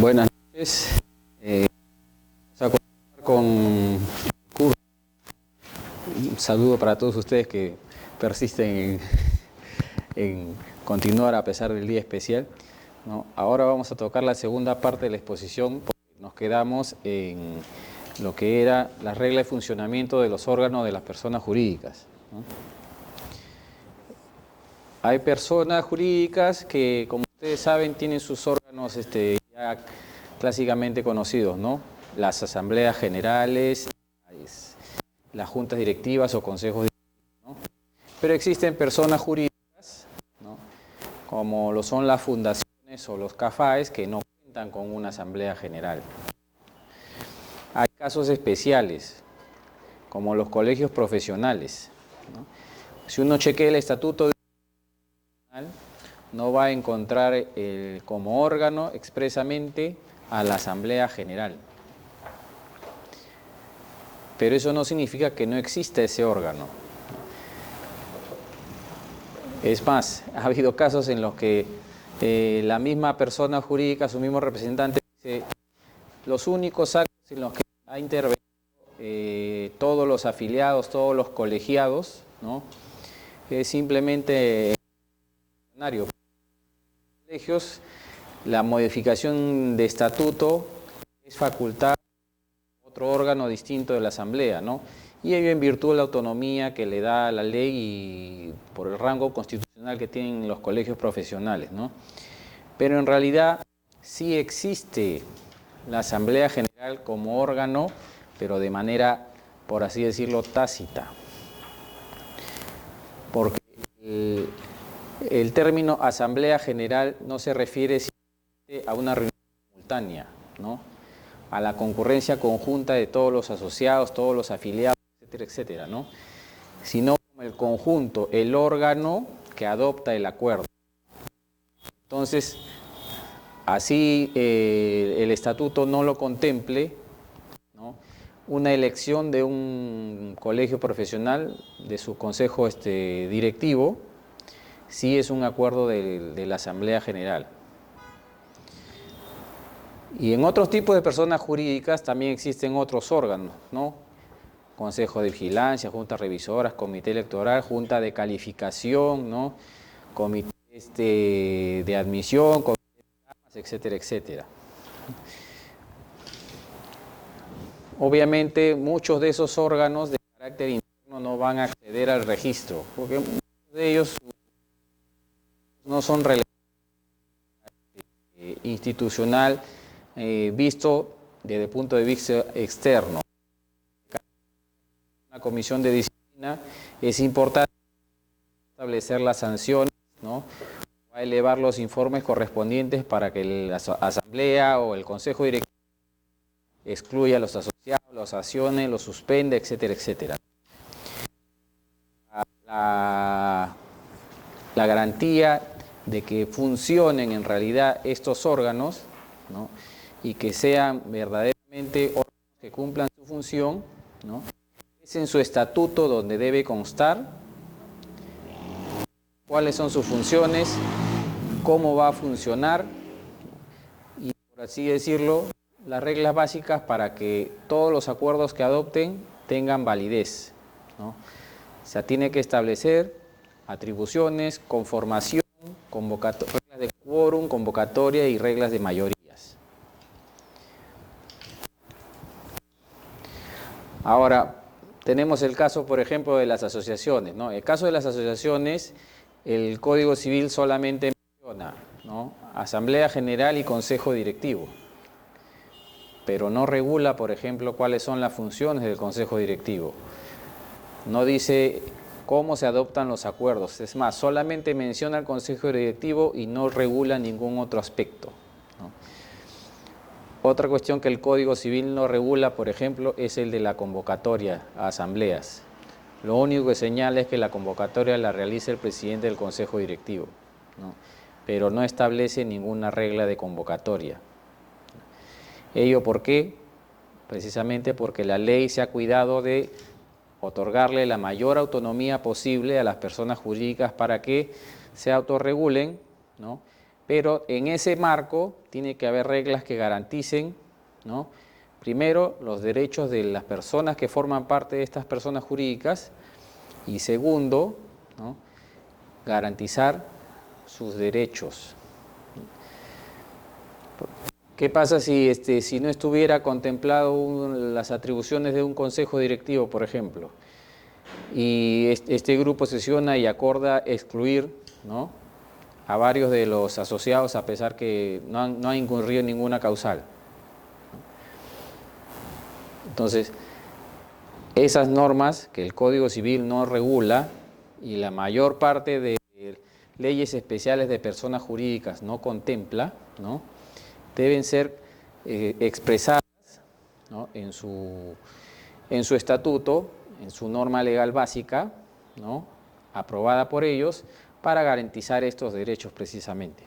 Buenas noches. Vamos a continuar con el curso. Un saludo para todos ustedes que persisten en continuar a pesar del día especial, ¿no? Ahora vamos a tocar la segunda parte de la exposición, porque nos quedamos en lo que era la regla de funcionamiento de los órganos de las personas jurídicas, ¿no? Hay personas jurídicas que, como ustedes saben, tienen sus órganos ya clásicamente conocidos, ¿no? Las asambleas generales, las juntas directivas o consejos directivos, ¿no? Pero existen personas jurídicas, ¿no?, como lo son las fundaciones o los CAFAES, que no cuentan con una asamblea general. Hay casos especiales, como los colegios profesionales, ¿no? Si uno chequea el estatuto, no va a encontrar como órgano expresamente a la Asamblea General. Pero eso no significa que no exista ese órgano. Es más, ha habido casos en los que la misma persona jurídica, su mismo representante, dice: los únicos actos en los que ha intervenido todos los afiliados, todos los colegiados, ¿no?, es simplemente colegios, la modificación de estatuto es facultad de otro órgano distinto de la Asamblea, ¿no? Y ello en virtud de la autonomía que le da la ley y por el rango constitucional que tienen los colegios profesionales, ¿no? Pero en realidad sí existe la Asamblea General como órgano, pero de manera, por así decirlo, tácita. Porque el término Asamblea General no se refiere a una reunión simultánea, ¿no?, a la concurrencia conjunta de todos los asociados, todos los afiliados, etcétera, etcétera, ¿no?, sino como el conjunto, el órgano que adopta el acuerdo. Entonces, así el estatuto no lo contemple, ¿no?, una elección de un colegio profesional, de su consejo directivo, sí es un acuerdo de la Asamblea General. Y en otros tipos de personas jurídicas también existen otros órganos, ¿no? Consejo de Vigilancia, juntas revisoras, comité electoral, junta de calificación, ¿no?, comité de admisión, comité de armas, etcétera, etcétera. Obviamente muchos de esos órganos de carácter interno no van a acceder al registro, porque muchos de ellos no son relevantes institucional visto desde el punto de vista externo. Una comisión de disciplina es importante establecer las sanciones, ¿no?, va a elevar los informes correspondientes para que la asamblea o el consejo directivo excluya a los asociados, los sancione, los suspende, etcétera, etcétera. La garantía de que funcionen en realidad estos órganos, ¿no?, y que sean verdaderamente órganos que cumplan su función, ¿no?, es en su estatuto donde debe constar cuáles son sus funciones, cómo va a funcionar y, por así decirlo, las reglas básicas para que todos los acuerdos que adopten tengan validez, ¿no? O sea, tiene que establecer atribuciones, conformación, reglas de quórum, convocatoria y reglas de mayorías. Ahora, tenemos el caso, por ejemplo, de las asociaciones, ¿no? El caso de las asociaciones, el Código Civil solamente menciona, ¿no?, Asamblea General y Consejo Directivo, pero no regula, por ejemplo, cuáles son las funciones del Consejo Directivo. No dice cómo se adoptan los acuerdos. Es más, solamente menciona el Consejo Directivo y no regula ningún otro aspecto, ¿no? Otra cuestión que el Código Civil no regula, por ejemplo, es el de la convocatoria a asambleas. Lo único que señala es que la convocatoria la realiza el presidente del Consejo Directivo, ¿no?, pero no establece ninguna regla de convocatoria. ¿Ello por qué? Precisamente porque la ley se ha cuidado de otorgarle la mayor autonomía posible a las personas jurídicas para que se autorregulen, ¿no?, pero en ese marco tiene que haber reglas que garanticen, ¿no?, primero, los derechos de las personas que forman parte de estas personas jurídicas y segundo, ¿no?, garantizar sus derechos. ¿Qué pasa si no estuviera contemplado las atribuciones de un consejo directivo, por ejemplo, y este grupo sesiona y acorda excluir, ¿no?, a varios de los asociados a pesar que no han incurrido en ninguna causal? Entonces, esas normas que el Código Civil no regula y la mayor parte de leyes especiales de personas jurídicas no contempla, ¿no?, deben ser expresadas, ¿no?, en su estatuto, en su norma legal básica, ¿no?, aprobada por ellos, para garantizar estos derechos precisamente.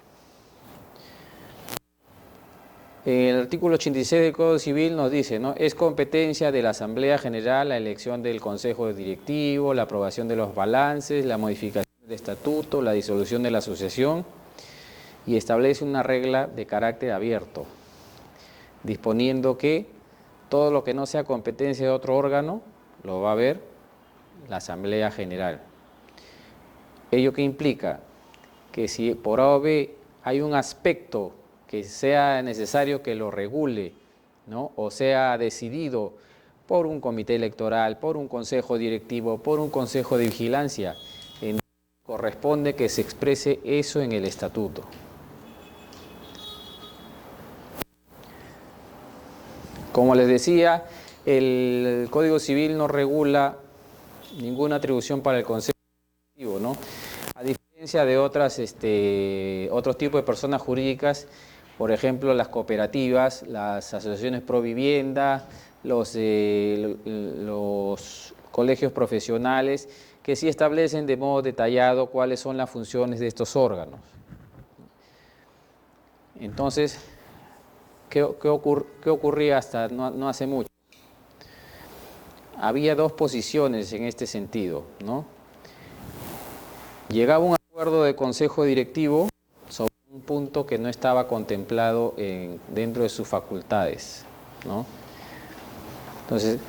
El artículo 86 del Código Civil nos dice, ¿no?, es competencia de la Asamblea General la elección del Consejo Directivo, la aprobación de los balances, la modificación del estatuto, la disolución de la asociación, y establece una regla de carácter abierto, disponiendo que todo lo que no sea competencia de otro órgano lo va a ver la Asamblea General. ¿Ello qué implica? Que si por A o B hay un aspecto que sea necesario que lo regule, ¿no?, o sea decidido por un comité electoral, por un consejo directivo, por un consejo de vigilancia, corresponde que se exprese eso en el estatuto. Como les decía, el Código Civil no regula ninguna atribución para el Consejo Directivo, ¿no? A diferencia de otros tipos de personas jurídicas, por ejemplo, las cooperativas, las asociaciones pro vivienda, los colegios profesionales, que sí establecen de modo detallado cuáles son las funciones de estos órganos. Entonces, ¿qué ocurría hasta no hace mucho? Había dos posiciones en este sentido, ¿no? Llegaba un acuerdo de consejo directivo sobre un punto que no estaba contemplado dentro de sus facultades, ¿no? Entonces,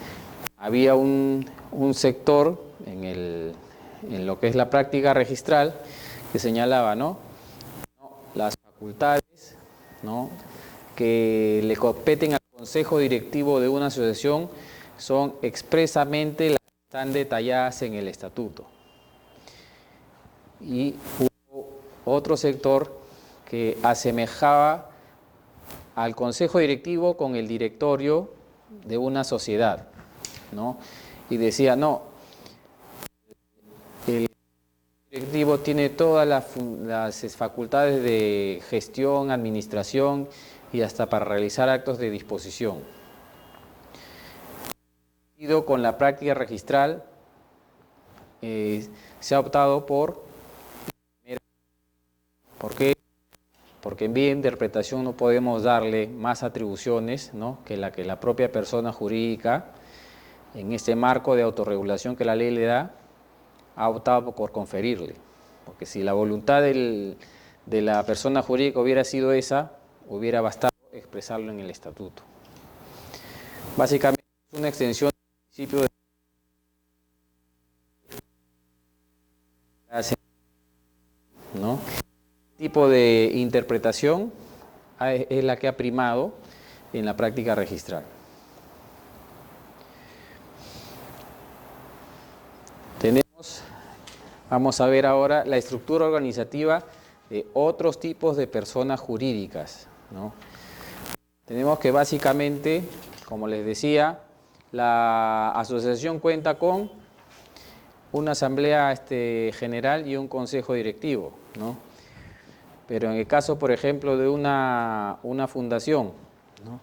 había un sector en lo que es la práctica registral que señalaba, ¿no?, las facultades, ¿no?, que le competen al consejo directivo de una asociación son expresamente las que están detalladas en el estatuto. Y hubo otro sector que asemejaba al consejo directivo con el directorio de una sociedad, ¿no? Y decía, no, el directivo tiene todas las facultades de gestión, administración y hasta para realizar actos de disposición. Con la práctica registral se ha optado ¿por qué? Porque en vía de interpretación no podemos darle más atribuciones, ¿no?, que la propia persona jurídica, en este marco de autorregulación que la ley le da, ha optado por conferirle. Porque si la voluntad de la persona jurídica hubiera sido esa, hubiera bastado expresarlo en el estatuto. Básicamente es una extensión del principio de ¿no? Tipo de interpretación es la que ha primado en la práctica registral. Vamos a ver ahora la estructura organizativa de otros tipos de personas jurídicas, ¿no? Tenemos que básicamente, como les decía, la asociación cuenta con una asamblea general y un consejo directivo, ¿no? Pero en el caso, por ejemplo, de una fundación, ¿no?,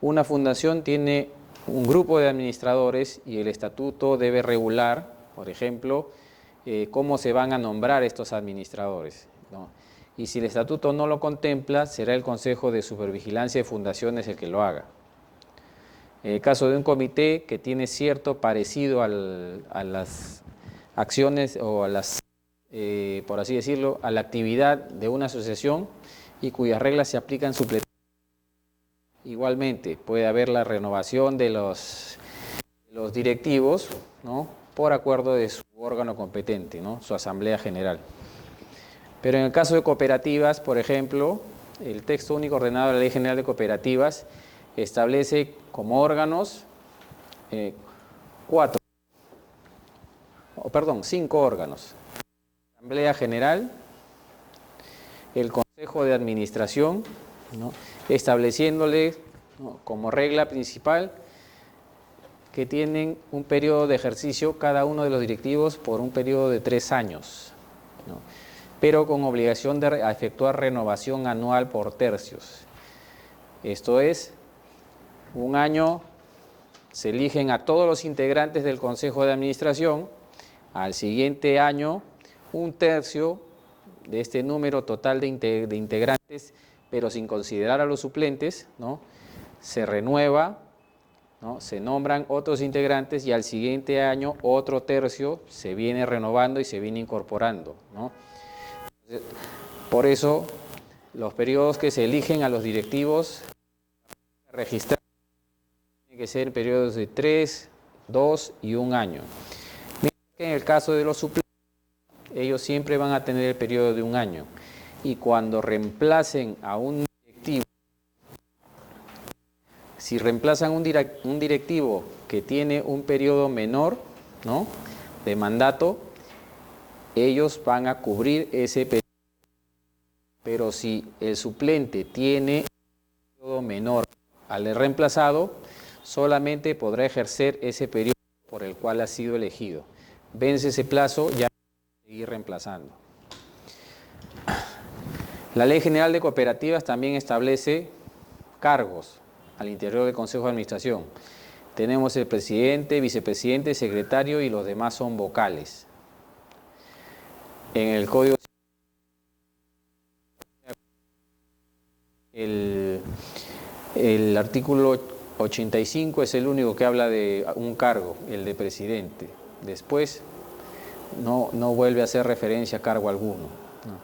una fundación tiene un grupo de administradores y el estatuto debe regular, por ejemplo, cómo se van a nombrar estos administradores, ¿no? Y si el estatuto no lo contempla, será el Consejo de Supervigilancia de Fundaciones el que lo haga. En el caso de un comité que tiene cierto parecido a las acciones o a las, por así decirlo, a la actividad de una asociación, y cuyas reglas se aplican supletoriamente. Igualmente, puede haber la renovación de los directivos, ¿no?, por acuerdo de su órgano competente, ¿no?, su asamblea general. Pero en el caso de cooperativas, por ejemplo, el texto único ordenado de la Ley General de Cooperativas establece como órganos 5 órganos. Asamblea General, el Consejo de Administración, ¿no?, estableciéndole, ¿no?, como regla principal que tienen un periodo de ejercicio cada uno de los directivos por un periodo de 3 años, ¿no?, pero con obligación de efectuar renovación anual por tercios. Esto es, un año se eligen a todos los integrantes del Consejo de Administración, al siguiente año un tercio de este número total de integrantes, pero sin considerar a los suplentes, ¿no?, se renueva, ¿no?, se nombran otros integrantes y al siguiente año otro tercio se viene renovando y se viene incorporando, ¿no? Por eso, los periodos que se eligen a los directivos registrados tienen que ser periodos de 3, 2 y 1 año. Mientras que en el caso de los suplentes, ellos siempre van a tener el periodo de 1 año. Y cuando reemplacen a un directivo, si reemplazan un directivo que tiene un periodo menor, ¿no?, de mandato, ellos van a cubrir ese periodo. Pero si el suplente tiene un periodo menor al reemplazado, solamente podrá ejercer ese periodo por el cual ha sido elegido. Vence ese plazo, ya no puede seguir reemplazando. La Ley General de Cooperativas también establece cargos al interior del Consejo de Administración. Tenemos el presidente, vicepresidente, secretario y los demás son vocales. En el Código el artículo 85 es el único que habla de un cargo, el de presidente. Después no vuelve a hacer referencia a cargo alguno, ¿no?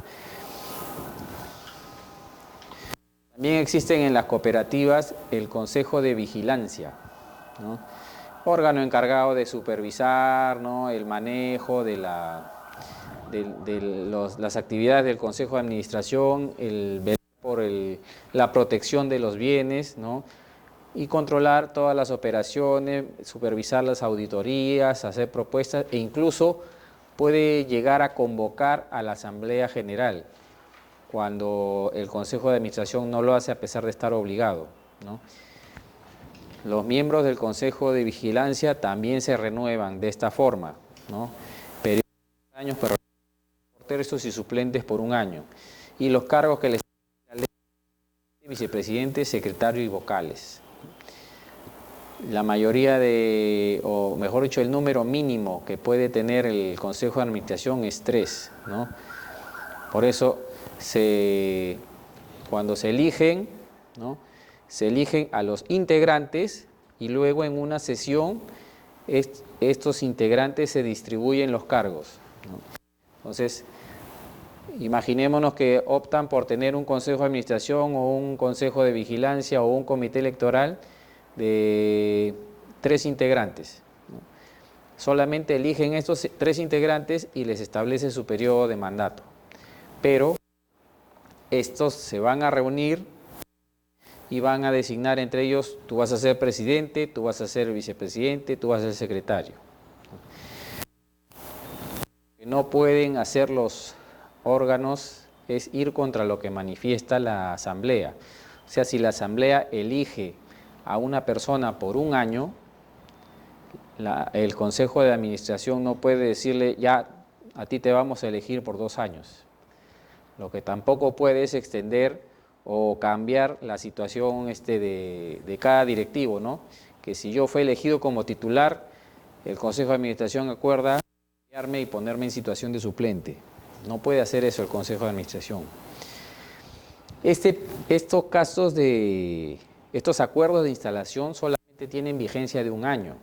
También existen en las cooperativas el Consejo de Vigilancia, ¿no?, órgano encargado de supervisar, ¿no?, el manejo de las actividades del Consejo de Administración, el velar por la protección de los bienes, ¿no?, y controlar todas las operaciones, supervisar las auditorías, hacer propuestas e incluso puede llegar a convocar a la Asamblea General cuando el Consejo de Administración no lo hace a pesar de estar obligado, ¿no? Los miembros del Consejo de Vigilancia también se renuevan de esta forma, ¿no?, periodos de 2 años, pero por tercios y suplentes por 1 año. Y los cargos que les vicepresidente, secretario y vocales. La mayoría o mejor dicho, el número mínimo que puede tener el Consejo de Administración es 3, ¿no? Por eso, cuando se eligen, ¿no?, se eligen a los integrantes y luego en una sesión estos integrantes se distribuyen los cargos, ¿no? Entonces, imaginémonos que optan por tener un consejo de administración o un consejo de vigilancia o un comité electoral de 3 integrantes, ¿no? Solamente eligen estos 3 integrantes y les establece su periodo de mandato. Pero estos se van a reunir y van a designar entre ellos, tú vas a ser presidente, tú vas a ser vicepresidente, tú vas a ser secretario. Lo que no pueden hacer los órganos es ir contra lo que manifiesta la Asamblea. O sea, si la Asamblea elige a una persona por 1 año, el Consejo de Administración no puede decirle, ya, a ti te vamos a elegir por 2 años. Lo que tampoco puede es extender o cambiar la situación de cada directivo, ¿no? Que si yo fui elegido como titular, el Consejo de Administración acuerda cambiarme y ponerme en situación de suplente. No puede hacer eso el Consejo de Administración. Estos acuerdos de instalación solamente tienen vigencia de 1 año.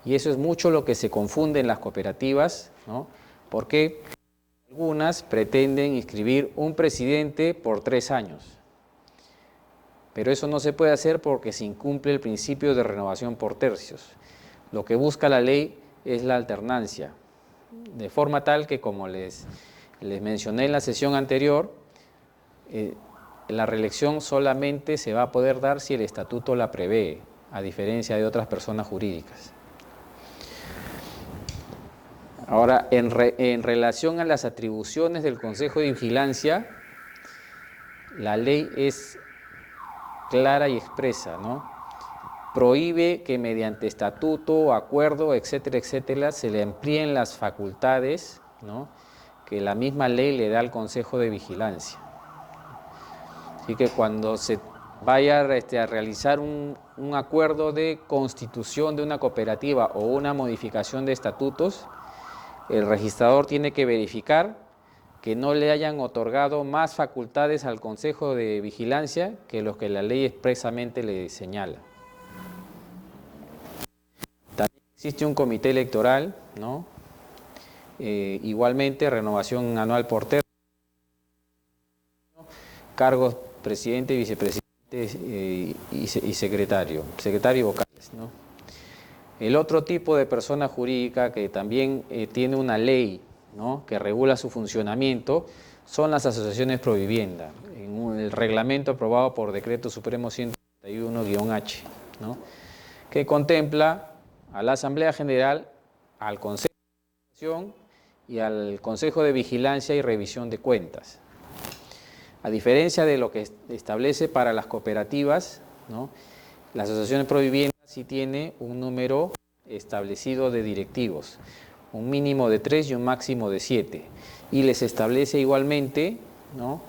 Y eso es mucho lo que se confunde en las cooperativas, ¿no? Porque Algunas pretenden inscribir un presidente por 3 años, pero eso no se puede hacer porque se incumple el principio de renovación por tercios. Lo que busca la ley es la alternancia, de forma tal que, como les mencioné en la sesión anterior, la reelección solamente se va a poder dar si el estatuto la prevé, a diferencia de otras personas jurídicas. Ahora, en relación a las atribuciones del Consejo de Vigilancia, la ley es clara y expresa, ¿no? Prohíbe que mediante estatuto, acuerdo, etcétera, etcétera, se le amplíen las facultades, ¿no?, que la misma ley le da al Consejo de Vigilancia. Así que cuando se vaya a realizar un acuerdo de constitución de una cooperativa o una modificación de estatutos, el registrador tiene que verificar que no le hayan otorgado más facultades al Consejo de Vigilancia que los que la ley expresamente le señala. También existe un comité electoral, ¿no? Igualmente, renovación anual por tercio, cargos presidente, vicepresidente y secretario y vocales, ¿no? El otro tipo de persona jurídica que también tiene una ley, ¿no?, que regula su funcionamiento son las asociaciones provivienda, en el reglamento aprobado por Decreto Supremo 131-H, ¿no?, que contempla a la Asamblea General, al Consejo de Administración y al Consejo de Vigilancia y Revisión de Cuentas. A diferencia de lo que establece para las cooperativas, ¿no?, las asociaciones proviviendas sí tiene un número establecido de directivos, un mínimo de 3 y un máximo de 7, y les establece igualmente, ¿no?,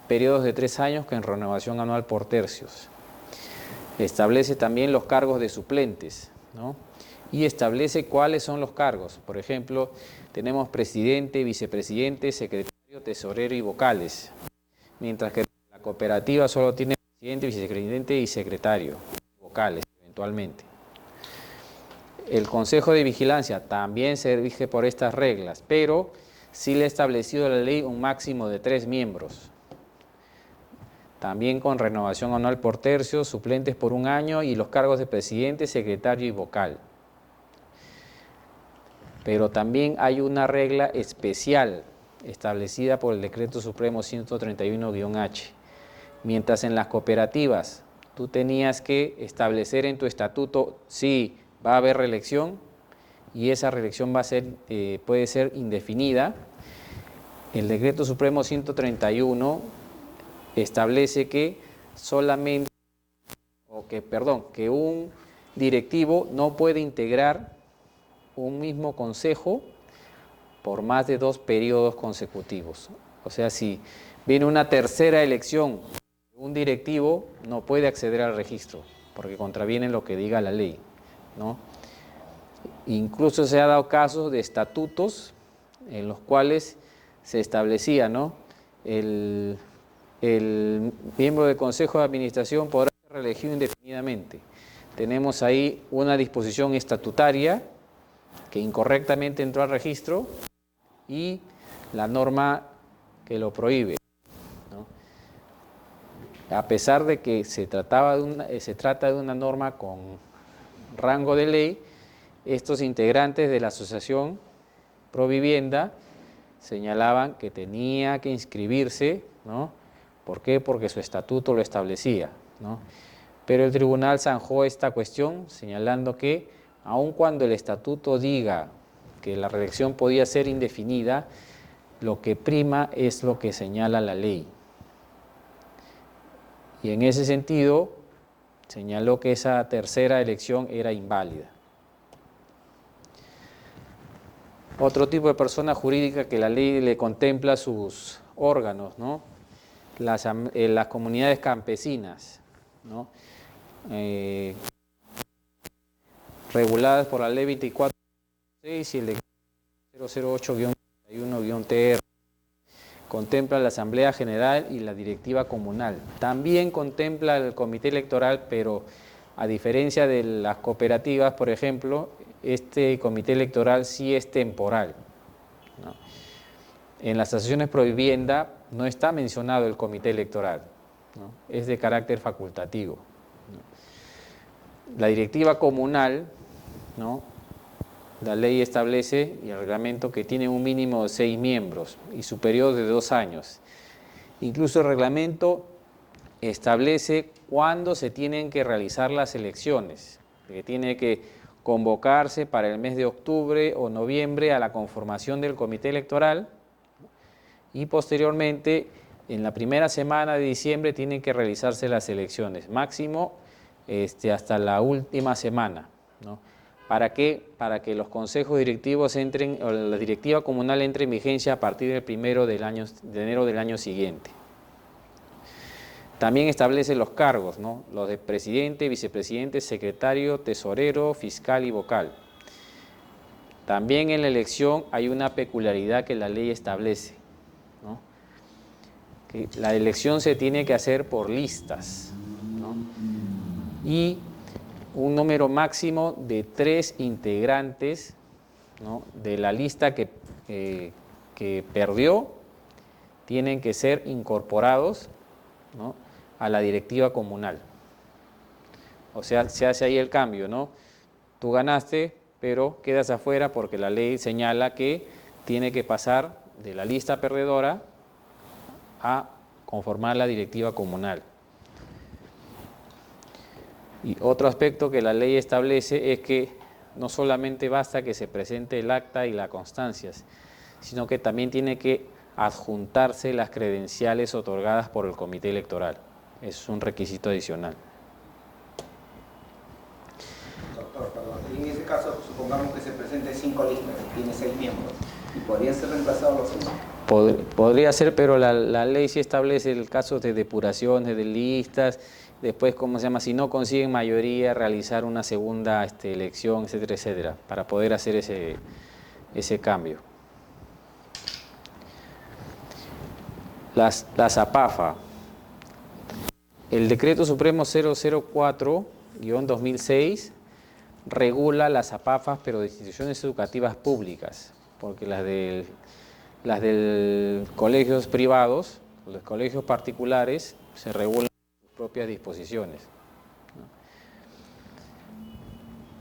periodos de 3 años que en renovación anual por tercios. Establece también los cargos de suplentes, ¿no?, y establece cuáles son los cargos. Por ejemplo, tenemos presidente, vicepresidente, secretario, tesorero y vocales, mientras que la cooperativa solo tiene presidente, vicepresidente y secretario, vocales eventualmente. El Consejo de Vigilancia también se rige por estas reglas, pero sí le ha establecido la ley un máximo de 3 miembros. También con renovación anual por tercios, suplentes por 1 año y los cargos de presidente, secretario y vocal. Pero también hay una regla especial establecida por el Decreto Supremo 131-H. Mientras en las cooperativas tú tenías que establecer en tu estatuto si va a haber reelección y esa reelección va a ser, puede ser indefinida, el Decreto Supremo 131 establece que solamente, que un directivo no puede integrar un mismo consejo por más de 2 periodos consecutivos. O sea, si viene una tercera elección, un directivo no puede acceder al registro porque contraviene lo que diga la ley, ¿no? Incluso se ha dado casos de estatutos en los cuales se establecía, ¿no?, el miembro del Consejo de Administración podrá ser reelegido indefinidamente. Tenemos ahí una disposición estatutaria que incorrectamente entró al registro y la norma que lo prohíbe, ¿no? A pesar de que se trata de una norma con rango de ley, estos integrantes de la asociación Provivienda señalaban que tenía que inscribirse, ¿no? ¿Por qué? Porque su estatuto lo establecía, ¿no? Pero el tribunal zanjó esta cuestión señalando que aun cuando el estatuto diga que la reelección podía ser indefinida, lo que prima es lo que señala la ley. Y en ese sentido señaló que esa tercera elección era inválida. Otro tipo de persona jurídica que la ley le contempla sus órganos, ¿no? Las comunidades campesinas, ¿no?, reguladas por la ley 24/6 y el decreto 008-31-TR. Contempla la Asamblea General y la Directiva Comunal. También contempla el Comité Electoral, pero a diferencia de las cooperativas, por ejemplo, este Comité Electoral sí es temporal, ¿no? En las asociaciones provivienda no está mencionado el comité electoral, ¿no? Es de carácter facultativo, ¿no? La directiva comunal, ¿no? La ley establece y el reglamento que tiene un mínimo de 6 miembros y su periodo de 2 años. Incluso el reglamento establece cuándo se tienen que realizar las elecciones, que tiene que convocarse para el mes de octubre o noviembre a la conformación del comité electoral y posteriormente en la primera semana de diciembre tienen que realizarse las elecciones, máximo hasta la última semana, ¿no? ¿Para qué? Para que los consejos directivos entren, o la directiva comunal entre en vigencia a partir del 1 de enero del año siguiente. También establece los cargos, ¿no? Los de presidente, vicepresidente, secretario, tesorero, fiscal y vocal. También en la elección hay una peculiaridad que la ley establece, ¿no? Que la elección se tiene que hacer por listas, ¿no? Y un número máximo de 3 integrantes, ¿no? De la lista que perdió tienen que ser incorporados, ¿no? A la directiva comunal. O sea, se hace ahí el cambio, ¿no? Tú ganaste, pero quedas afuera porque la ley señala que tiene que pasar de la lista perdedora a conformar la directiva comunal. Y otro aspecto que la ley establece es que no solamente basta que se presente el acta y las constancias, sino que también tiene que adjuntarse las credenciales otorgadas por el comité electoral. Es un requisito adicional. Doctor, perdón. Y en ese caso, supongamos que se presenten 5 listas, tiene 6 miembros, ¿y podrían ser reemplazados los 5? Podría ser, pero la ley sí establece el caso de depuraciones de listas. Después, ¿cómo se llama? Si no consiguen mayoría, realizar una segunda elección, etcétera, etcétera, para poder hacer ese cambio. Las APAFA. El Decreto Supremo 004-2006 regula las APAFAs, pero de instituciones educativas públicas, porque las del colegios privados, los colegios particulares, se regulan sus propias disposiciones, ¿no?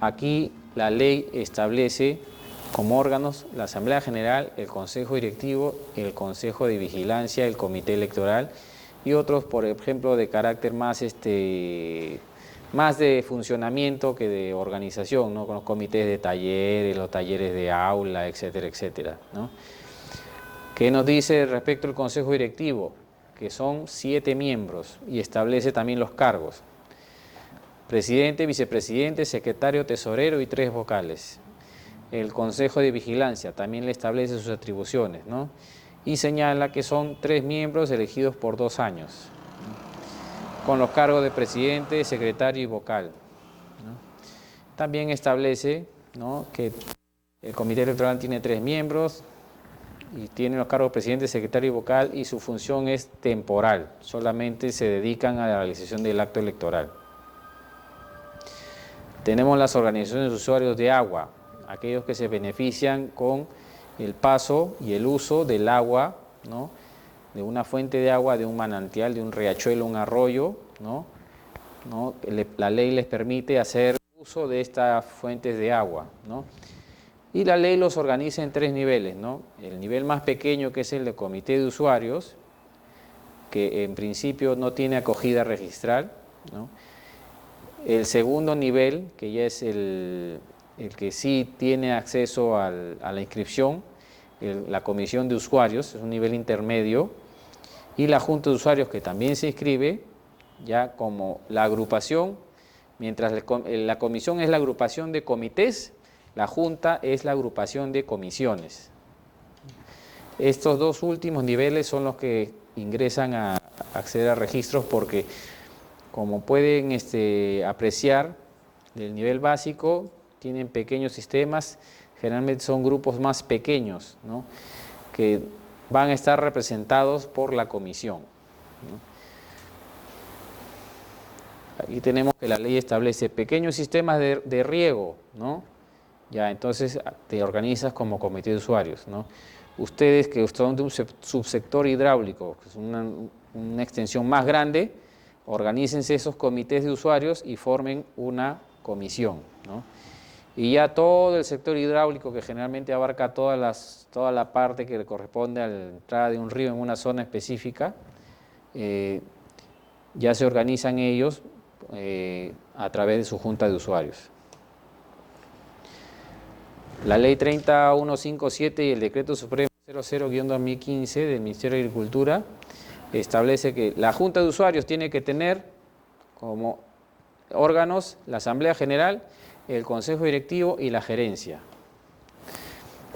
Aquí la ley establece como órganos la Asamblea General, el Consejo Directivo, el Consejo de Vigilancia, el Comité Electoral y otros, por ejemplo, de carácter más de funcionamiento que de organización, ¿no? Con los comités de talleres, los talleres de aula, etcétera, etcétera, ¿no? ¿Qué nos dice respecto al Consejo Directivo? Que son 7 miembros y establece también los cargos: presidente, vicepresidente, secretario, tesorero y 3 vocales. El Consejo de Vigilancia también le establece sus atribuciones, ¿no? Y señala que son 3 miembros elegidos por 2 años, ¿no? Con los cargos de presidente, secretario y vocal, ¿no? También establece, ¿no?, que el Comité Electoral tiene 3 miembros y tiene los cargos de presidente, secretario y vocal, y su función es temporal, solamente se dedican a la realización del acto electoral. Tenemos las organizaciones de usuarios de agua, aquellos que se benefician con el paso y el uso del agua, ¿no?, de una fuente de agua, de un manantial, de un riachuelo, un arroyo, ¿no? La ley les permite hacer uso de estas fuentes de agua, ¿no? Y la ley los organiza en 3 niveles, ¿no? El nivel más pequeño, que es el de comité de usuarios, que en principio no tiene acogida registral, ¿no? El segundo nivel, que ya es el que sí tiene acceso a la inscripción, la comisión de usuarios, es un nivel intermedio, y la junta de usuarios, que también se inscribe ya como la agrupación. Mientras la comisión es la agrupación de comités, la junta es la agrupación de comisiones. Estos 2 últimos niveles son los que ingresan a acceder a registros, porque, como pueden apreciar, del nivel básico tienen pequeños sistemas, generalmente son grupos más pequeños, ¿no?, que van a estar representados por la comisión, ¿no? Aquí tenemos que la ley establece pequeños sistemas de riego, ¿no? Ya, entonces te organizas como comité de usuarios, ¿no? ustedes que son de un subsector hidráulico, que es una extensión más grande, organícense esos comités de usuarios y formen una comisión, ¿no? Y ya todo el sector hidráulico, que generalmente abarca toda la parte que le corresponde a la entrada de un río en una zona específica, ya se organizan ellos a través de su junta de usuarios. La ley 30157 y el decreto supremo 00-2015 del Ministerio de Agricultura establece que la junta de usuarios tiene que tener como órganos la Asamblea General, el Consejo Directivo y la gerencia.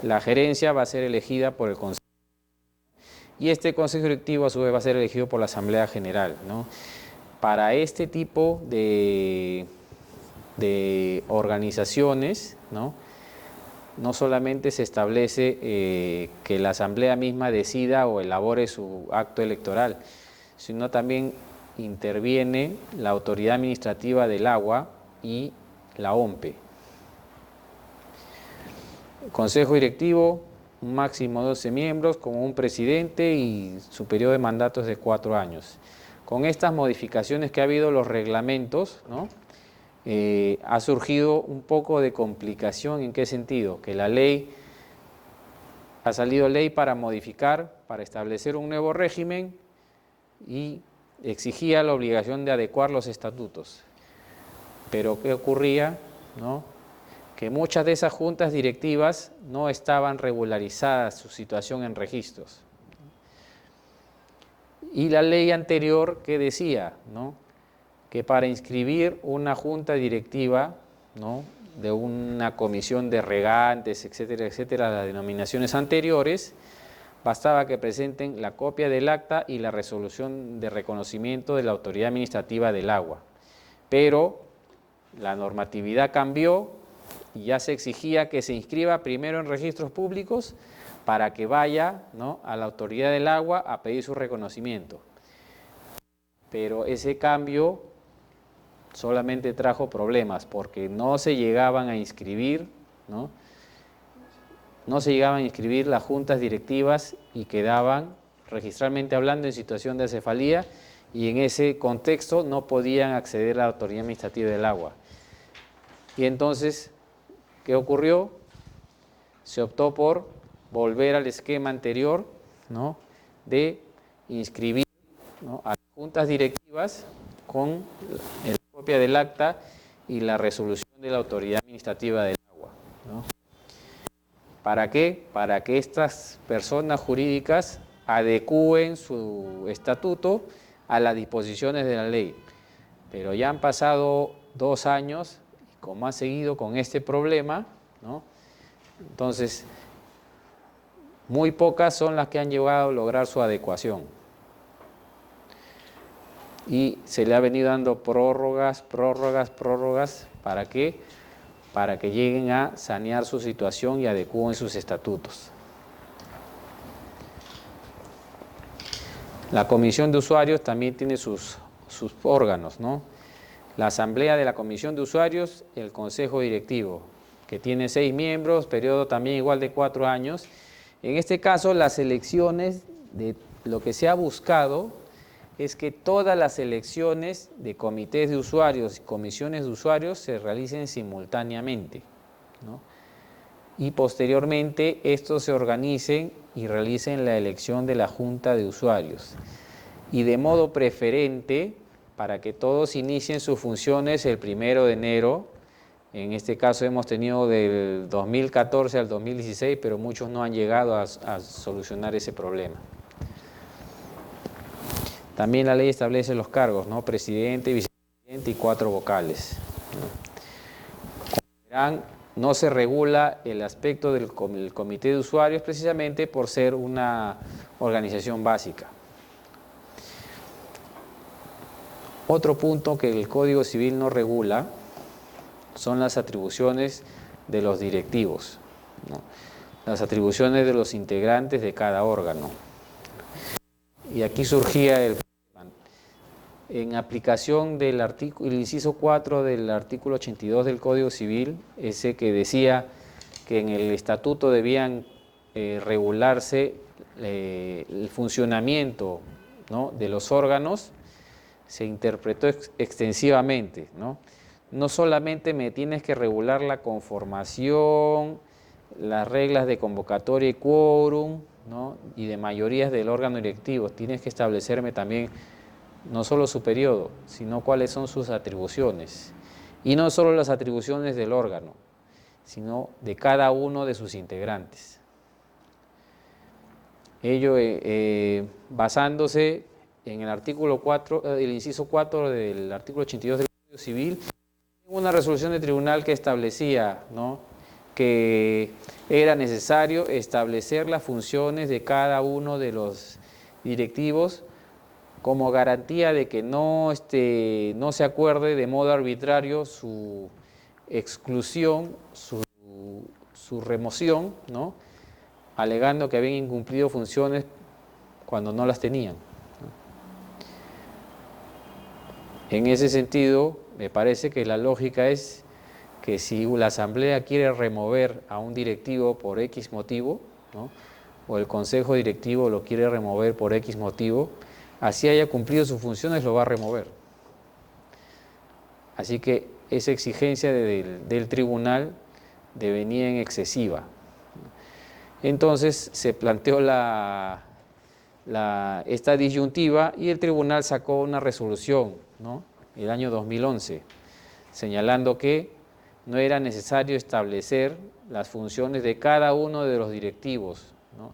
La gerencia va a ser elegida por el Consejo y este Consejo Directivo a su vez va a ser elegido por la Asamblea General, ¿no? Para este tipo de organizaciones, ¿no? No solamente se establece que la Asamblea misma decida o elabore su acto electoral, sino también interviene la Autoridad Administrativa del Agua y la OMPE. Consejo Directivo, un máximo de 12 miembros, con un presidente y su periodo de mandato es de 4 años. Con estas modificaciones que ha habido los reglamentos, ¿no? Ha surgido un poco de complicación. ¿En qué sentido? Que la ley, ha salido ley para modificar, para establecer un nuevo régimen y exigía la obligación de adecuar los estatutos. Pero ¿qué ocurría? ¿No? Que muchas de esas juntas directivas no estaban regularizadas su situación en registros. Y la ley anterior, ¿qué decía? ¿No? Que para inscribir una junta directiva, ¿no? De una comisión de regantes, etcétera, etcétera, las denominaciones anteriores, bastaba que presenten la copia del acta y la resolución de reconocimiento de la Autoridad Administrativa del Agua. Pero la normatividad cambió y ya se exigía que se inscriba primero en registros públicos para que vaya, ¿no? A la Autoridad del Agua a pedir su reconocimiento. Pero ese cambio solamente trajo problemas porque no se llegaban a inscribir, ¿no? No se llegaban a inscribir las juntas directivas y quedaban, registralmente hablando, en situación de acefalía, y en ese contexto no podían acceder a la Autoridad Administrativa del Agua. Y entonces, ¿qué ocurrió? Se optó por volver al esquema anterior, ¿no? De inscribir, ¿no? A las juntas directivas con la copia del acta y la resolución de la Autoridad Administrativa del Agua, ¿no? ¿Para qué? Para que estas personas jurídicas adecúen su estatuto a las disposiciones de la ley. Pero ya han pasado 2 años y como ha seguido con este problema, ¿no? Entonces, muy pocas son las que han llegado a lograr su adecuación. Y se le ha venido dando prórrogas. ¿Para qué? Para que lleguen a sanear su situación y adecúen sus estatutos. La Comisión de Usuarios también tiene sus órganos, ¿no? La Asamblea de la Comisión de Usuarios, el Consejo Directivo, que tiene 6 miembros, periodo también igual de 4 años. En este caso, las elecciones, de lo que se ha buscado es que todas las elecciones de comités de usuarios y comisiones de usuarios se realicen simultáneamente, ¿no? Y posteriormente estos se organicen y realicen la elección de la Junta de Usuarios. Y de modo preferente, para que todos inicien sus funciones el 1 de enero, en este caso hemos tenido del 2014 al 2016, pero muchos no han llegado a solucionar ese problema. También la ley establece los cargos, ¿no? Presidente, vicepresidente y 4 vocales. Como verán, no se regula el aspecto del comité de usuarios precisamente por ser una organización básica. Otro punto que el Código Civil no regula son las atribuciones de los directivos, ¿no? Las atribuciones de los integrantes de cada órgano. Y aquí surgía el problema. En aplicación del artículo, el inciso 4 del artículo 82 del Código Civil, ese que decía que en el estatuto debían regularse el funcionamiento, ¿no?, de los órganos, se interpretó extensivamente, ¿no? No solamente me tienes que regular la conformación, las reglas de convocatoria y quórum, ¿no?, y de mayorías del órgano directivo, tienes que establecerme también no solo su periodo, sino cuáles son sus atribuciones. Y no solo las atribuciones del órgano, sino de cada uno de sus integrantes. Ello basándose en el artículo 4, el inciso 4 del artículo 82 del Código Civil, una resolución del tribunal que establecía, ¿no?, que era necesario establecer las funciones de cada uno de los directivos como garantía de que no se acuerde de modo arbitrario su exclusión, su remoción, ¿no?, alegando que habían incumplido funciones cuando no las tenían. En ese sentido, me parece que la lógica es que si la Asamblea quiere remover a un directivo por X motivo, ¿no?, o el Consejo Directivo lo quiere remover por X motivo, así haya cumplido sus funciones, lo va a remover. Así que esa exigencia del tribunal devenía en excesiva. Entonces se planteó esta disyuntiva y el tribunal sacó una resolución, ¿no?, el año 2011, señalando que no era necesario establecer las funciones de cada uno de los directivos, ¿no?,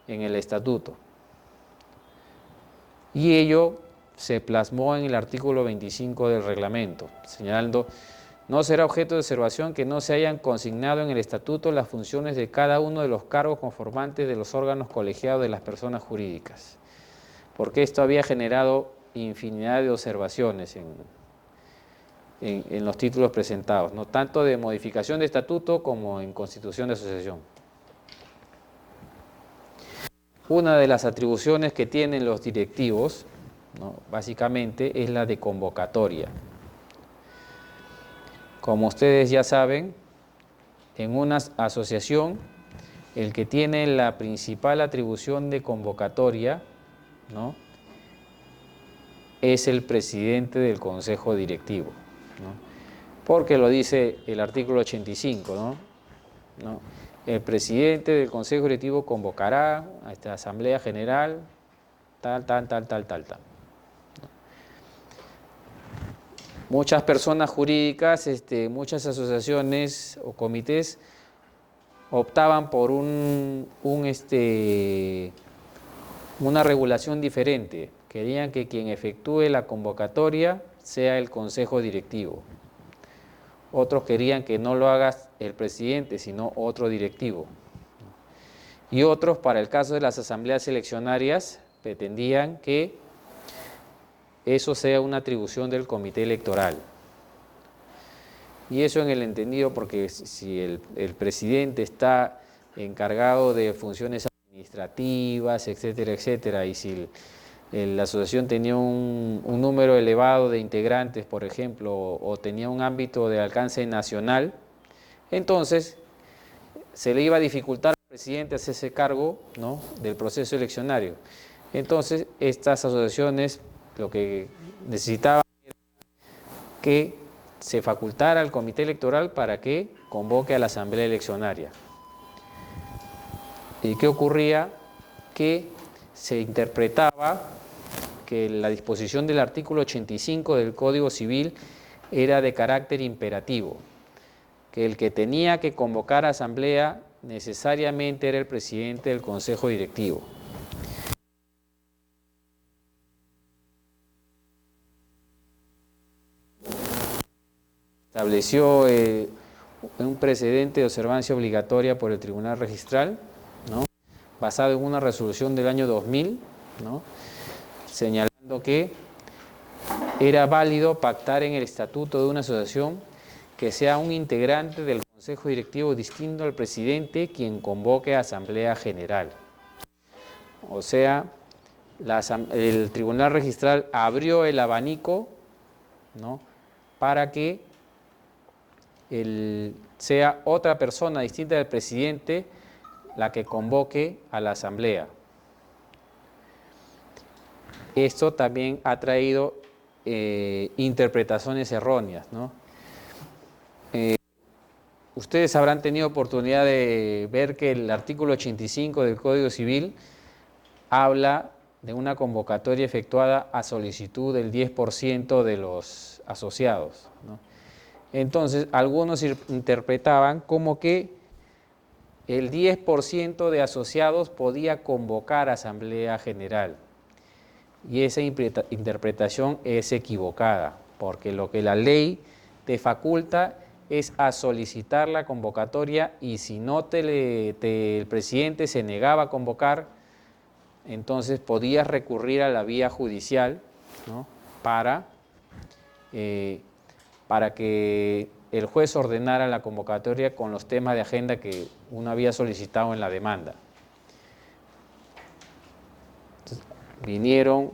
en el estatuto. Y ello se plasmó en el artículo 25 del reglamento, señalando: no será objeto de observación que no se hayan consignado en el estatuto las funciones de cada uno de los cargos conformantes de los órganos colegiados de las personas jurídicas, porque esto había generado infinidad de observaciones en los títulos presentados, ¿no?, tanto de modificación de estatuto como en constitución de asociación. Una de las atribuciones que tienen los directivos, ¿no?, básicamente es la de convocatoria. Como ustedes ya saben, en una asociación, el que tiene la principal atribución de convocatoria, ¿no?, es el presidente del Consejo Directivo, ¿no?, porque lo dice el artículo 85, ¿no? El presidente del Consejo Directivo convocará a esta Asamblea General, tal. Muchas personas jurídicas, muchas asociaciones o comités optaban por una regulación diferente. Querían que quien efectúe la convocatoria sea el Consejo Directivo. Otros querían que no lo haga el presidente, sino otro directivo. Y otros, para el caso de las asambleas seleccionarias, pretendían que eso sea una atribución del comité electoral. Y eso en el entendido, porque si el presidente está encargado de funciones administrativas, etcétera, etcétera, y si la asociación tenía un número elevado de integrantes, por ejemplo, o tenía un ámbito de alcance nacional, entonces se le iba a dificultar al presidente hacerse cargo, ¿no?, del proceso eleccionario. Entonces, estas asociaciones lo que necesitaban era que se facultara al comité electoral para que convoque a la asamblea eleccionaria. ¿Y qué ocurría? Que se interpretaba que la disposición del artículo 85 del Código Civil era de carácter imperativo, que el que tenía que convocar a asamblea necesariamente era el presidente del Consejo Directivo. Estableció un precedente de observancia obligatoria por el Tribunal Registral, ¿no?, basado en una resolución del año 2000, ¿no?, señalando que era válido pactar en el estatuto de una asociación que sea un integrante del Consejo Directivo distinto al presidente quien convoque a Asamblea General. O sea, el Tribunal Registral abrió el abanico, ¿no?, para que sea otra persona distinta del presidente la que convoque a la asamblea. Esto también ha traído interpretaciones erróneas, ¿no? Ustedes habrán tenido oportunidad de ver que el artículo 85 del Código Civil habla de una convocatoria efectuada a solicitud del 10% de los asociados, ¿no? Entonces, algunos interpretaban como que el 10% de asociados podía convocar asamblea general. Y esa interpretación es equivocada, porque lo que la ley te faculta es a solicitar la convocatoria, y si no el presidente se negaba a convocar, entonces podías recurrir a la vía judicial, ¿no? para que el juez ordenara la convocatoria con los temas de agenda que uno había solicitado en la demanda. Entonces, vinieron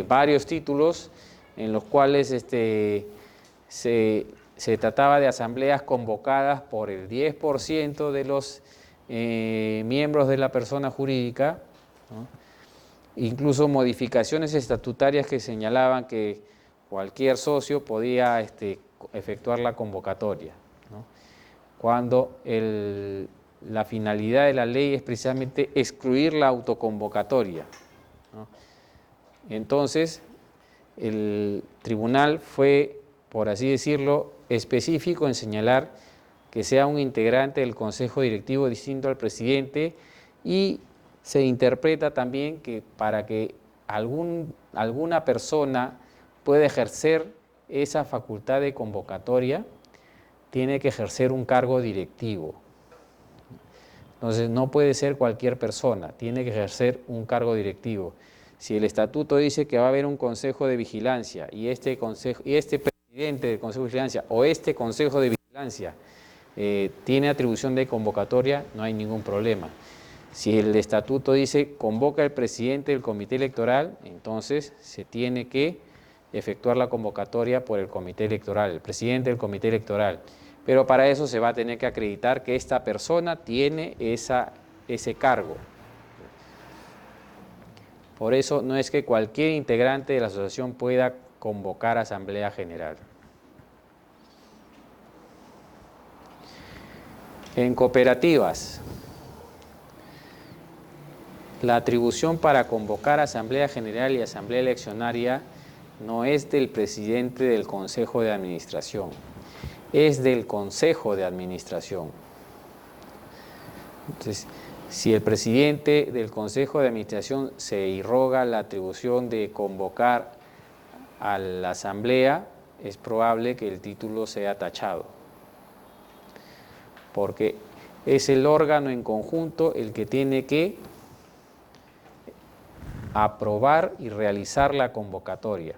varios títulos en los cuales se trataba de asambleas convocadas por el 10% de los miembros de la persona jurídica, ¿no? Incluso modificaciones estatutarias que señalaban que cualquier socio podía efectuar la convocatoria, ¿no? Cuando la finalidad de la ley es precisamente excluir la autoconvocatoria, ¿no? Entonces, el tribunal fue, por así decirlo, específico en señalar que sea un integrante del consejo directivo distinto al presidente, y se interpreta también que para que alguna persona pueda ejercer esa facultad de convocatoria, tiene que ejercer un cargo directivo. Entonces, no puede ser cualquier persona, tiene que ejercer un cargo directivo. Si el estatuto dice que va a haber un consejo de vigilancia, y este presidente del consejo de vigilancia o este consejo de vigilancia tiene atribución de convocatoria, no hay ningún problema. Si el estatuto dice convoca el presidente del comité electoral, entonces se tiene que efectuar la convocatoria por el comité electoral, el presidente del comité electoral. Pero para eso se va a tener que acreditar que esta persona tiene ese cargo. Por eso no es que cualquier integrante de la asociación pueda convocar asamblea general. En cooperativas, la atribución para convocar asamblea general y asamblea eleccionaria no es del presidente del consejo de administración, es del consejo de administración. Entonces, si el presidente del consejo de administración se irroga la atribución de convocar a la asamblea, es probable que el título sea tachado, porque es el órgano en conjunto el que tiene que aprobar y realizar la convocatoria.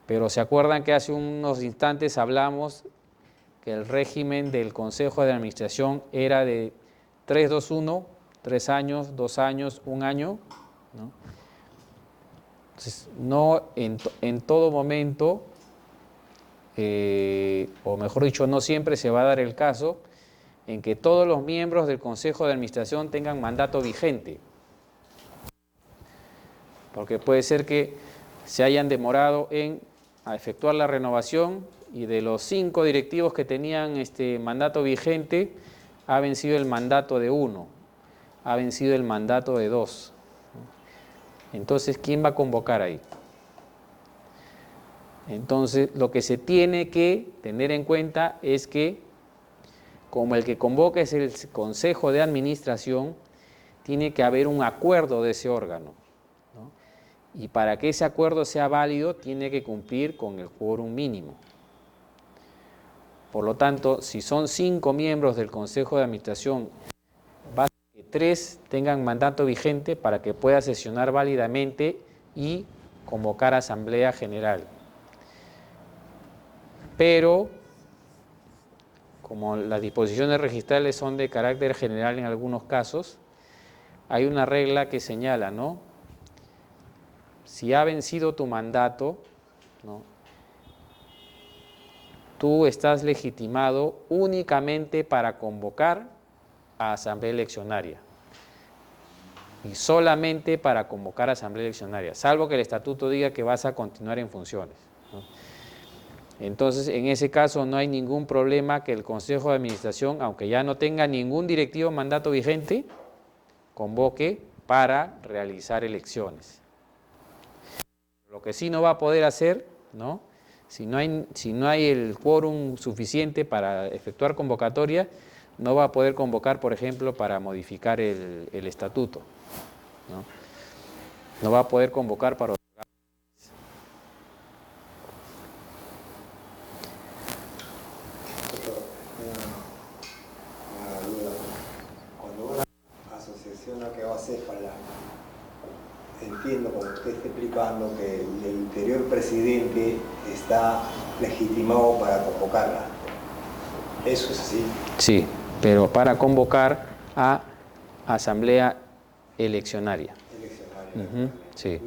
Pero ¿se acuerdan que hace unos instantes hablamos que el régimen del consejo de administración era de 3-2-1, 3 años, 2 años, 1 año, ¿no? Entonces, no en todo momento, o mejor dicho, no siempre se va a dar el caso en que todos los miembros del consejo de administración tengan mandato vigente, porque puede ser que se hayan demorado a efectuar la renovación, y de los 5 directivos que tenían mandato vigente, ha vencido el mandato de 1, ha vencido el mandato de 2. Entonces, ¿quién va a convocar ahí? Entonces, lo que se tiene que tener en cuenta es que, como el que convoca es el consejo de administración, tiene que haber un acuerdo de ese órgano, ¿no? Y para que ese acuerdo sea válido, tiene que cumplir con el quórum mínimo. Por lo tanto, si son 5 miembros del consejo de administración, basta que 3 tengan mandato vigente para que pueda sesionar válidamente y convocar asamblea general. Pero, como las disposiciones registrales son de carácter general en algunos casos, hay una regla que señala, ¿no? Si ha vencido tu mandato, ¿no?, tú estás legitimado únicamente para convocar a asamblea eleccionaria. Y solamente para convocar a asamblea eleccionaria, salvo que el estatuto diga que vas a continuar en funciones, ¿no? Entonces, en ese caso no hay ningún problema que el Consejo de Administración, aunque ya no tenga ningún directivo o mandato vigente, convoque para realizar elecciones. Lo que sí no va a poder hacer, ¿no? Si no hay el quórum suficiente para efectuar convocatoria, no va a poder convocar, por ejemplo, para modificar el estatuto, ¿no? No va a poder convocar para... Una duda. Cuando una asociación que va a Céfala, entiendo, como usted está explicando, que el anterior presidente está legitimado para convocarla. ¿Eso es así? Sí, pero para convocar a asamblea eleccionaria. Sí.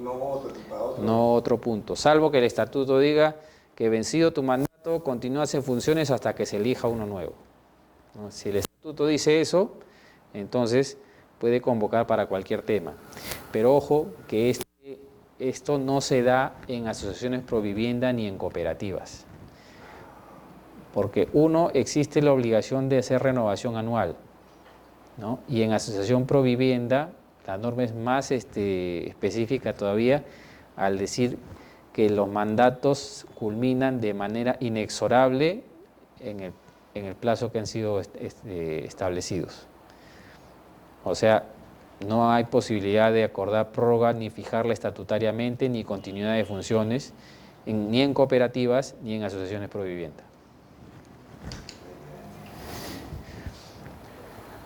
No otro punto, salvo que el estatuto diga que vencido tu mandato continúas en funciones hasta que se elija uno nuevo, ¿no? Si el estatuto dice eso, entonces puede convocar para cualquier tema. Pero ojo que esto no se da en asociaciones provivienda ni en cooperativas. Porque existe la obligación de hacer renovación anual, ¿no? Y en asociación provivienda la norma es más específica todavía al decir que los mandatos culminan de manera inexorable en el plazo que han sido establecidos. O sea, no hay posibilidad de acordar prórroga ni fijarla estatutariamente ni continuidad de funciones ni en cooperativas ni en asociaciones provivienda.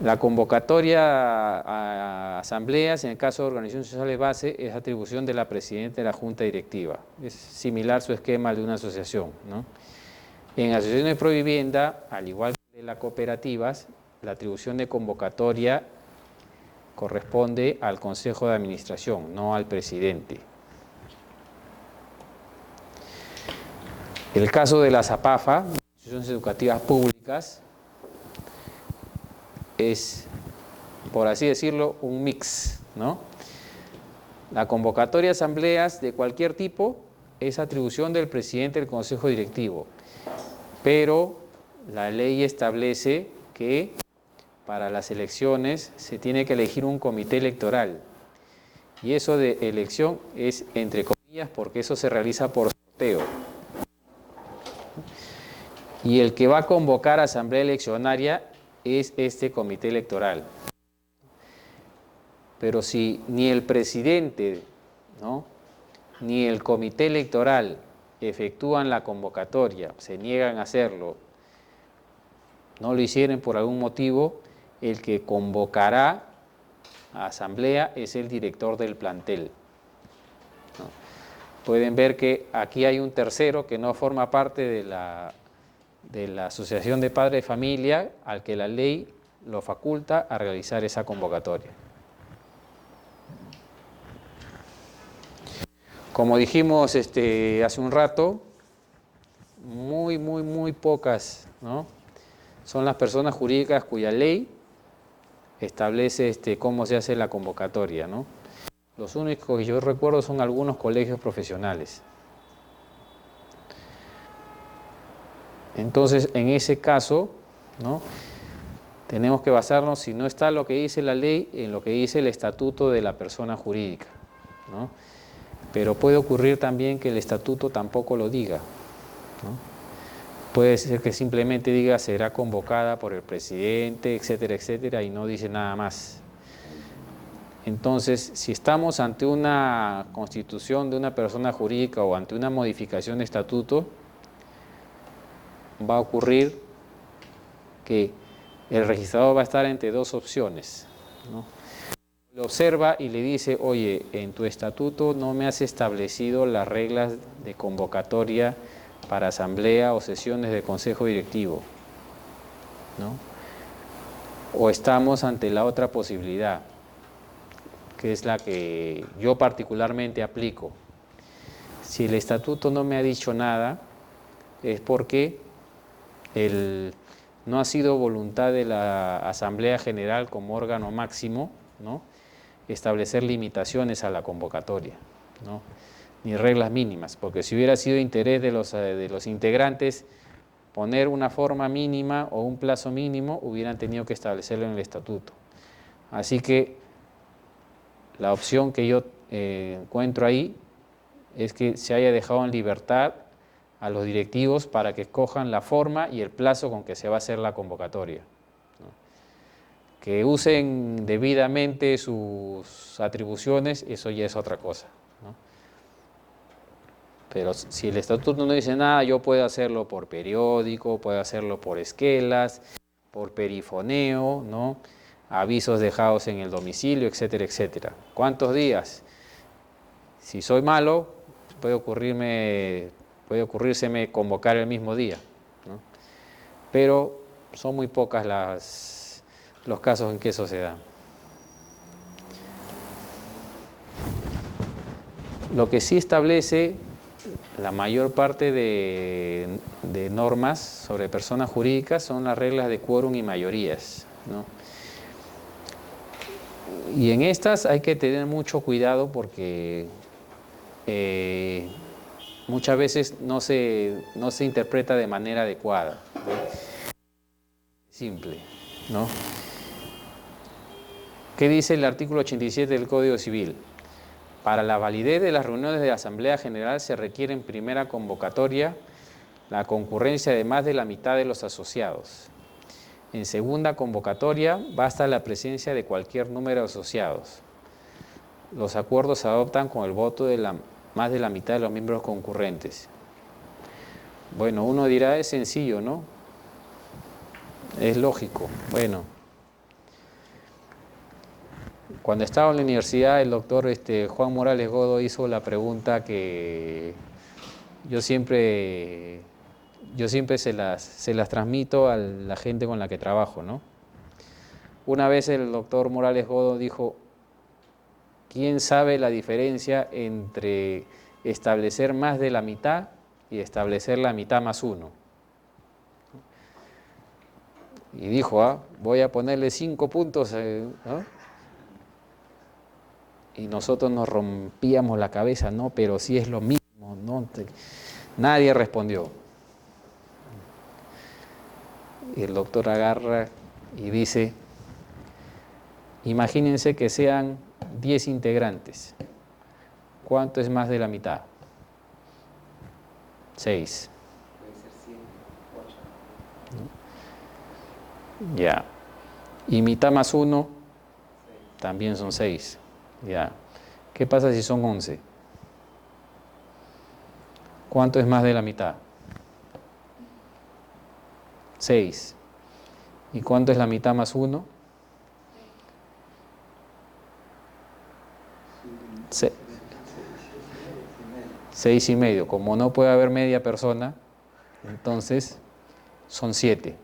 La convocatoria a asambleas, en el caso de organizaciones sociales base, es atribución de la presidenta de la junta directiva. Es similar su esquema al de una asociación, ¿no? En asociaciones provivienda, al igual que de las cooperativas, la atribución de convocatoria corresponde al Consejo de Administración, no al presidente. El caso de las APAFA, instituciones educativas públicas, es, por así decirlo, un mix, ¿no? La convocatoria a asambleas de cualquier tipo es atribución del presidente del Consejo Directivo, pero la ley establece que para las elecciones se tiene que elegir un comité electoral, y eso de elección es entre comillas porque eso se realiza por sorteo. Y el que va a convocar a asamblea eleccionaria es este comité electoral. Pero si ni el presidente, ¿no?, ni el comité electoral efectúan la convocatoria, se niegan a hacerlo, no lo hicieron por algún motivo, el que convocará a asamblea es el director del plantel, ¿no? Pueden ver que aquí hay un tercero que no forma parte de la asociación de padres de familia, al que la ley lo faculta a realizar esa convocatoria. Como dijimos hace un rato, muy pocas, ¿no?, son las personas jurídicas cuya ley establece cómo se hace la convocatoria, ¿no? Los únicos que yo recuerdo son algunos colegios profesionales. Entonces, en ese caso, ¿no?, tenemos que basarnos, si no está lo que dice la ley, en lo que dice el estatuto de la persona jurídica, ¿no? Pero puede ocurrir también que el estatuto tampoco lo diga, ¿no? Puede ser que simplemente diga será convocada por el presidente, etcétera, etcétera, y no dice nada más. Entonces, si estamos ante una constitución de una persona jurídica o ante una modificación de estatuto, va a ocurrir que el registrador va a estar entre dos opciones, ¿no? Lo observa y le dice, oye, en tu estatuto no me has establecido las reglas de convocatoria para asamblea o sesiones de consejo directivo, ¿no? O estamos ante la otra posibilidad, que es la que yo particularmente aplico. Si el estatuto no me ha dicho nada, es porque no ha sido voluntad de la Asamblea General como órgano máximo, ¿no?, establecer limitaciones a la convocatoria, ¿no?, ni reglas mínimas, porque si hubiera sido interés de los integrantes poner una forma mínima o un plazo mínimo, hubieran tenido que establecerlo en el estatuto. Así que la opción que yo encuentro ahí es que se haya dejado en libertad a los directivos para que escojan la forma y el plazo con que se va a hacer la convocatoria, ¿no? Que usen debidamente sus atribuciones, eso ya es otra cosa, ¿no? Pero si el estatuto no dice nada, yo puedo hacerlo por periódico, puedo hacerlo por esquelas, por perifoneo, ¿no?, avisos dejados en el domicilio, etcétera, etcétera. ¿Cuántos días? Si soy malo, puede ocurrírseme convocar el mismo día, ¿no? Pero son muy pocas los casos en que eso se da. Lo que sí establece la mayor parte de normas sobre personas jurídicas son las reglas de quórum y mayorías, ¿no? Y en estas hay que tener mucho cuidado porque muchas veces no se interpreta de manera adecuada, ¿no? Simple, ¿no? ¿Qué dice el artículo 87 del Código Civil? Para la validez de las reuniones de la Asamblea General se requiere en primera convocatoria la concurrencia de más de la mitad de los asociados. En segunda convocatoria basta la presencia de cualquier número de asociados. Los acuerdos se adoptan con el voto de más de la mitad de los miembros concurrentes. Bueno, uno dirá, es sencillo, ¿no? Es lógico. Bueno, cuando estaba en la universidad, el doctor Juan Morales Godo hizo la pregunta que yo siempre se las transmito a la gente con la que trabajo, ¿no? Una vez el doctor Morales Godo dijo, ¿quién sabe la diferencia entre establecer más de la mitad y establecer la mitad más uno? Y dijo, voy a ponerle 5 puntos, ¿no? Y nosotros nos rompíamos la cabeza, no, pero sí es lo mismo, ¿no? Nadie respondió. Y el doctor agarra y dice, imagínense que sean 10 integrantes. ¿Cuánto es más de la mitad? 6. Puede ser 100, 8. Ya. Y mitad más 1 también son 6. Ya. ¿Qué pasa si son 11? ¿Cuánto es más de la mitad? 6. ¿Y cuánto es la mitad más 1? 6 y medio. Como no puede haber media persona, entonces son 7.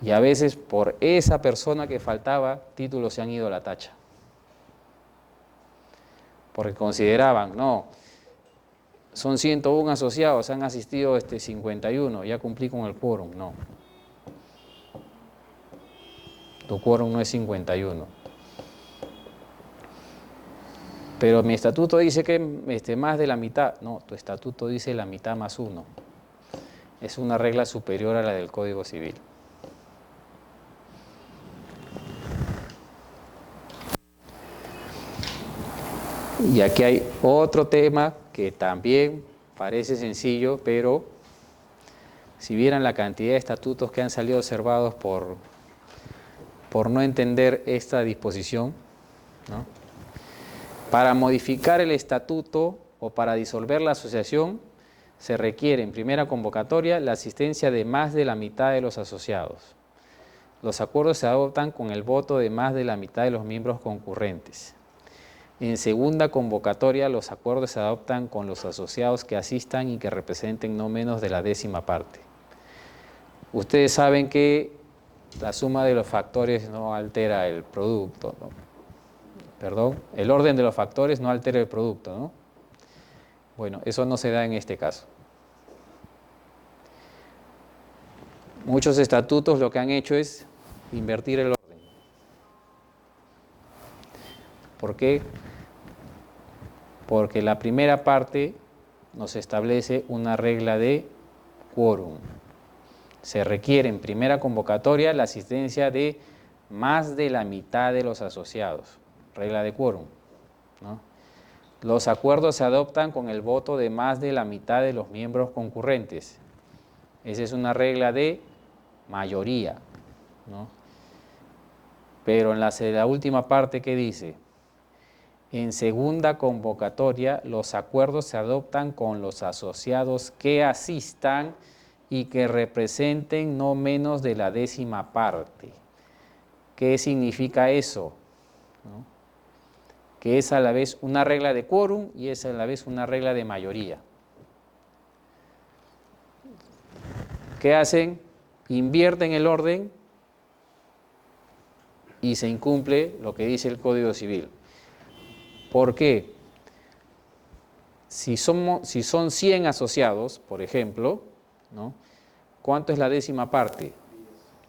Y a veces por esa persona que faltaba, títulos se han ido a la tacha. Porque consideraban, no, son 101 asociados, han asistido 51, ya cumplí con el quórum. No. Tu quórum no es 51. Pero mi estatuto dice que más de la mitad. No, tu estatuto dice la mitad más 1. Es una regla superior a la del Código Civil. Y aquí hay otro tema que también parece sencillo, pero si vieran la cantidad de estatutos que han salido observados por no entender esta disposición, ¿no? Para modificar el estatuto o para disolver la asociación se requiere en primera convocatoria la asistencia de más de la mitad de los asociados. Los acuerdos se adoptan con el voto de más de la mitad de los miembros concurrentes. En segunda convocatoria, los acuerdos se adoptan con los asociados que asistan y que representen no menos de la 10ª parte. Ustedes saben que la suma de los factores no altera el producto, ¿no? Perdón, el orden de los factores no altera el producto, ¿no? Bueno, eso no se da en este caso. Muchos estatutos lo que han hecho es invertir el orden. ¿Por qué? Porque la primera parte nos establece una regla de quórum. Se requiere en primera convocatoria la asistencia de más de la mitad de los asociados. Regla de quórum, ¿no? Los acuerdos se adoptan con el voto de más de la mitad de los miembros concurrentes. Esa es una regla de mayoría, ¿no? Pero en la última parte, ¿qué dice? En segunda convocatoria, los acuerdos se adoptan con los asociados que asistan y que representen no menos de la 10ª parte. ¿Qué significa eso? ¿No? Que es a la vez una regla de quórum y es a la vez una regla de mayoría. ¿Qué hacen? Invierten el orden y se incumple lo que dice el Código Civil. ¿Por qué? Si son 100 asociados, por ejemplo, ¿no? ¿Cuánto es la 10ª parte?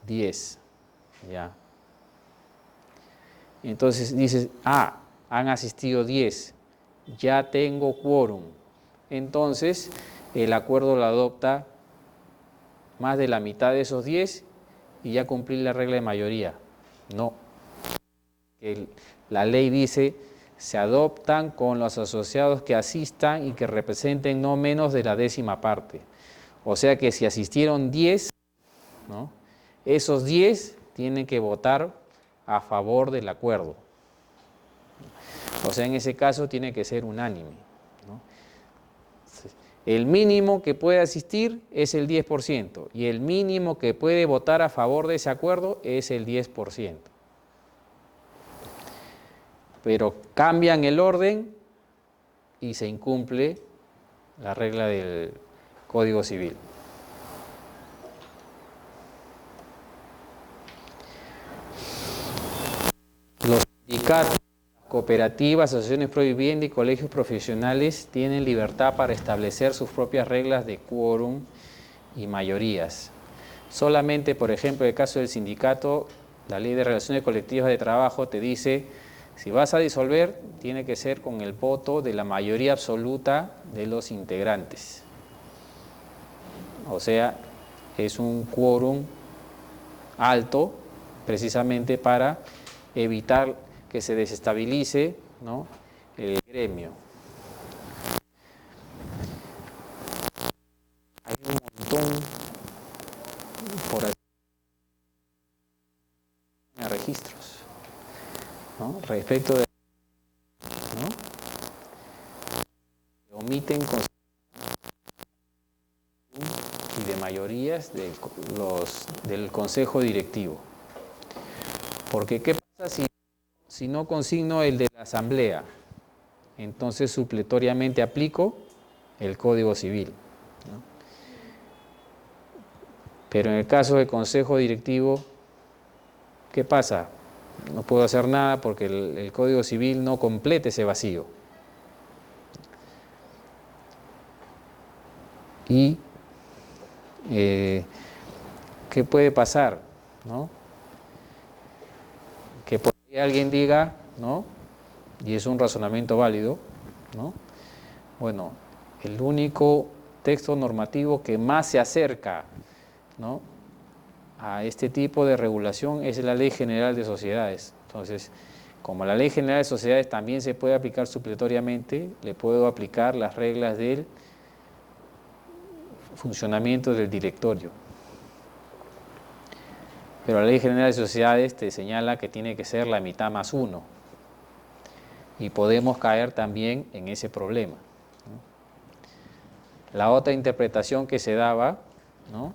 10. Ya. Entonces dices, han asistido 10, ya tengo quórum. Entonces el acuerdo lo adopta más de la mitad de esos 10 y ya cumplí la regla de mayoría. No. La ley dice, se adoptan con los asociados que asistan y que representen no menos de la 10ª parte. O sea que si asistieron 10, ¿no? Esos 10 tienen que votar a favor del acuerdo. O sea, en ese caso tiene que ser unánime, ¿no? El mínimo que puede asistir es el 10% y el mínimo que puede votar a favor de ese acuerdo es el 10%. Pero cambian el orden y se incumple la regla del Código Civil. Los sindicatos, cooperativas, asociaciones pro vivienda y colegios profesionales tienen libertad para establecer sus propias reglas de quórum y mayorías. Solamente, por ejemplo, en el caso del sindicato, la Ley de Relaciones Colectivas de Trabajo te dice, si vas a disolver, tiene que ser con el voto de la mayoría absoluta de los integrantes. O sea, es un quórum alto, precisamente para evitar que se desestabilice, ¿no?, el gremio. Hay un montón por aquí de registros, ¿no?, respecto de, ¿no?, omiten y de mayorías del Consejo Directivo. Porque ¿qué pasa si no consigno el de la Asamblea? Entonces supletoriamente aplico el Código Civil, ¿no? Pero en el caso del Consejo Directivo, ¿qué pasa? No puedo hacer nada porque el Código Civil no completa ese vacío. Y ¿qué puede pasar, ¿no? Que por ahí alguien diga, ¿no?, y es un razonamiento válido, ¿no?, bueno, el único texto normativo que más se acerca, ¿no?, a este tipo de regulación es la Ley General de Sociedades. Entonces, como la Ley General de Sociedades también se puede aplicar supletoriamente, le puedo aplicar las reglas del funcionamiento del directorio. Pero la Ley General de Sociedades te señala que tiene que ser la mitad más 1. Y podemos caer también en ese problema, ¿no? La otra interpretación que se daba, ¿no?,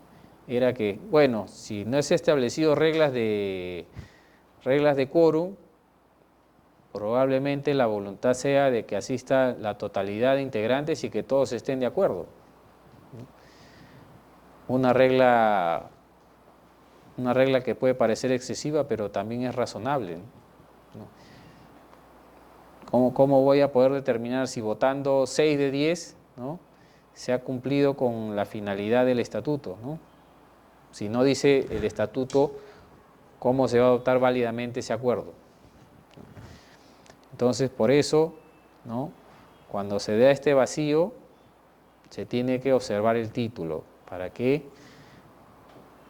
era que, bueno, si no se han establecido reglas de quórum, probablemente la voluntad sea de que asista la totalidad de integrantes y que todos estén de acuerdo, ¿no? Una regla que puede parecer excesiva, pero también es razonable, ¿no? ¿Cómo voy a poder determinar si votando 6 de 10, ¿no?, se ha cumplido con la finalidad del estatuto, ¿no? si no dice el estatuto cómo se va a adoptar válidamente ese acuerdo. Entonces, por eso, ¿no?, cuando se da este vacío, se tiene que observar el título. ¿Para qué?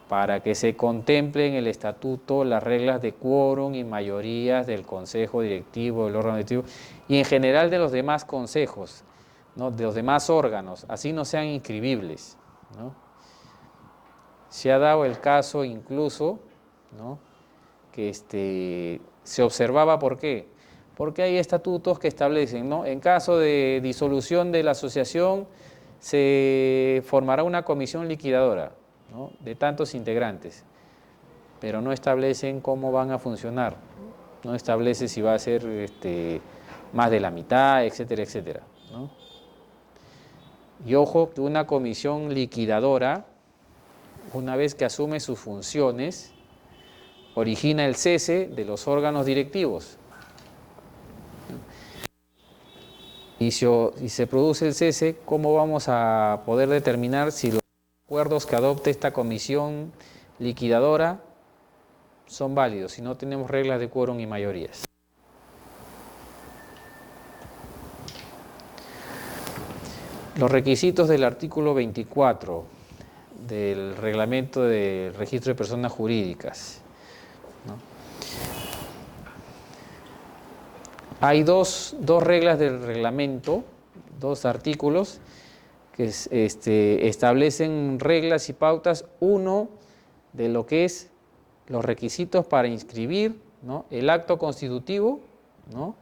Para que se contemple en el estatuto las reglas de quórum y mayorías del consejo directivo, del órgano directivo, y en general de los demás consejos, ¿no?, de los demás órganos, así no sean inscribibles, ¿no? Se ha dado el caso incluso, ¿no?, que se observaba. ¿Por qué? Porque hay estatutos que establecen, ¿no?, en caso de disolución de la asociación se formará una comisión liquidadora, ¿no?, de tantos integrantes, pero no establecen cómo van a funcionar, no establece si va a ser más de la mitad, etcétera, etcétera, ¿no? Y ojo, que una comisión liquidadora, una vez que asume sus funciones, origina el cese de los órganos directivos. Y si se produce el cese, ¿cómo vamos a poder determinar si los acuerdos que adopte esta comisión liquidadora son válidos si no tenemos reglas de quórum y mayorías? Los requisitos del artículo 24 del reglamento del registro de personas jurídicas, ¿no? Hay dos reglas del reglamento, dos artículos que establecen reglas y pautas. Uno de lo que es los requisitos para inscribir, ¿no?, el acto constitutivo, ¿no?,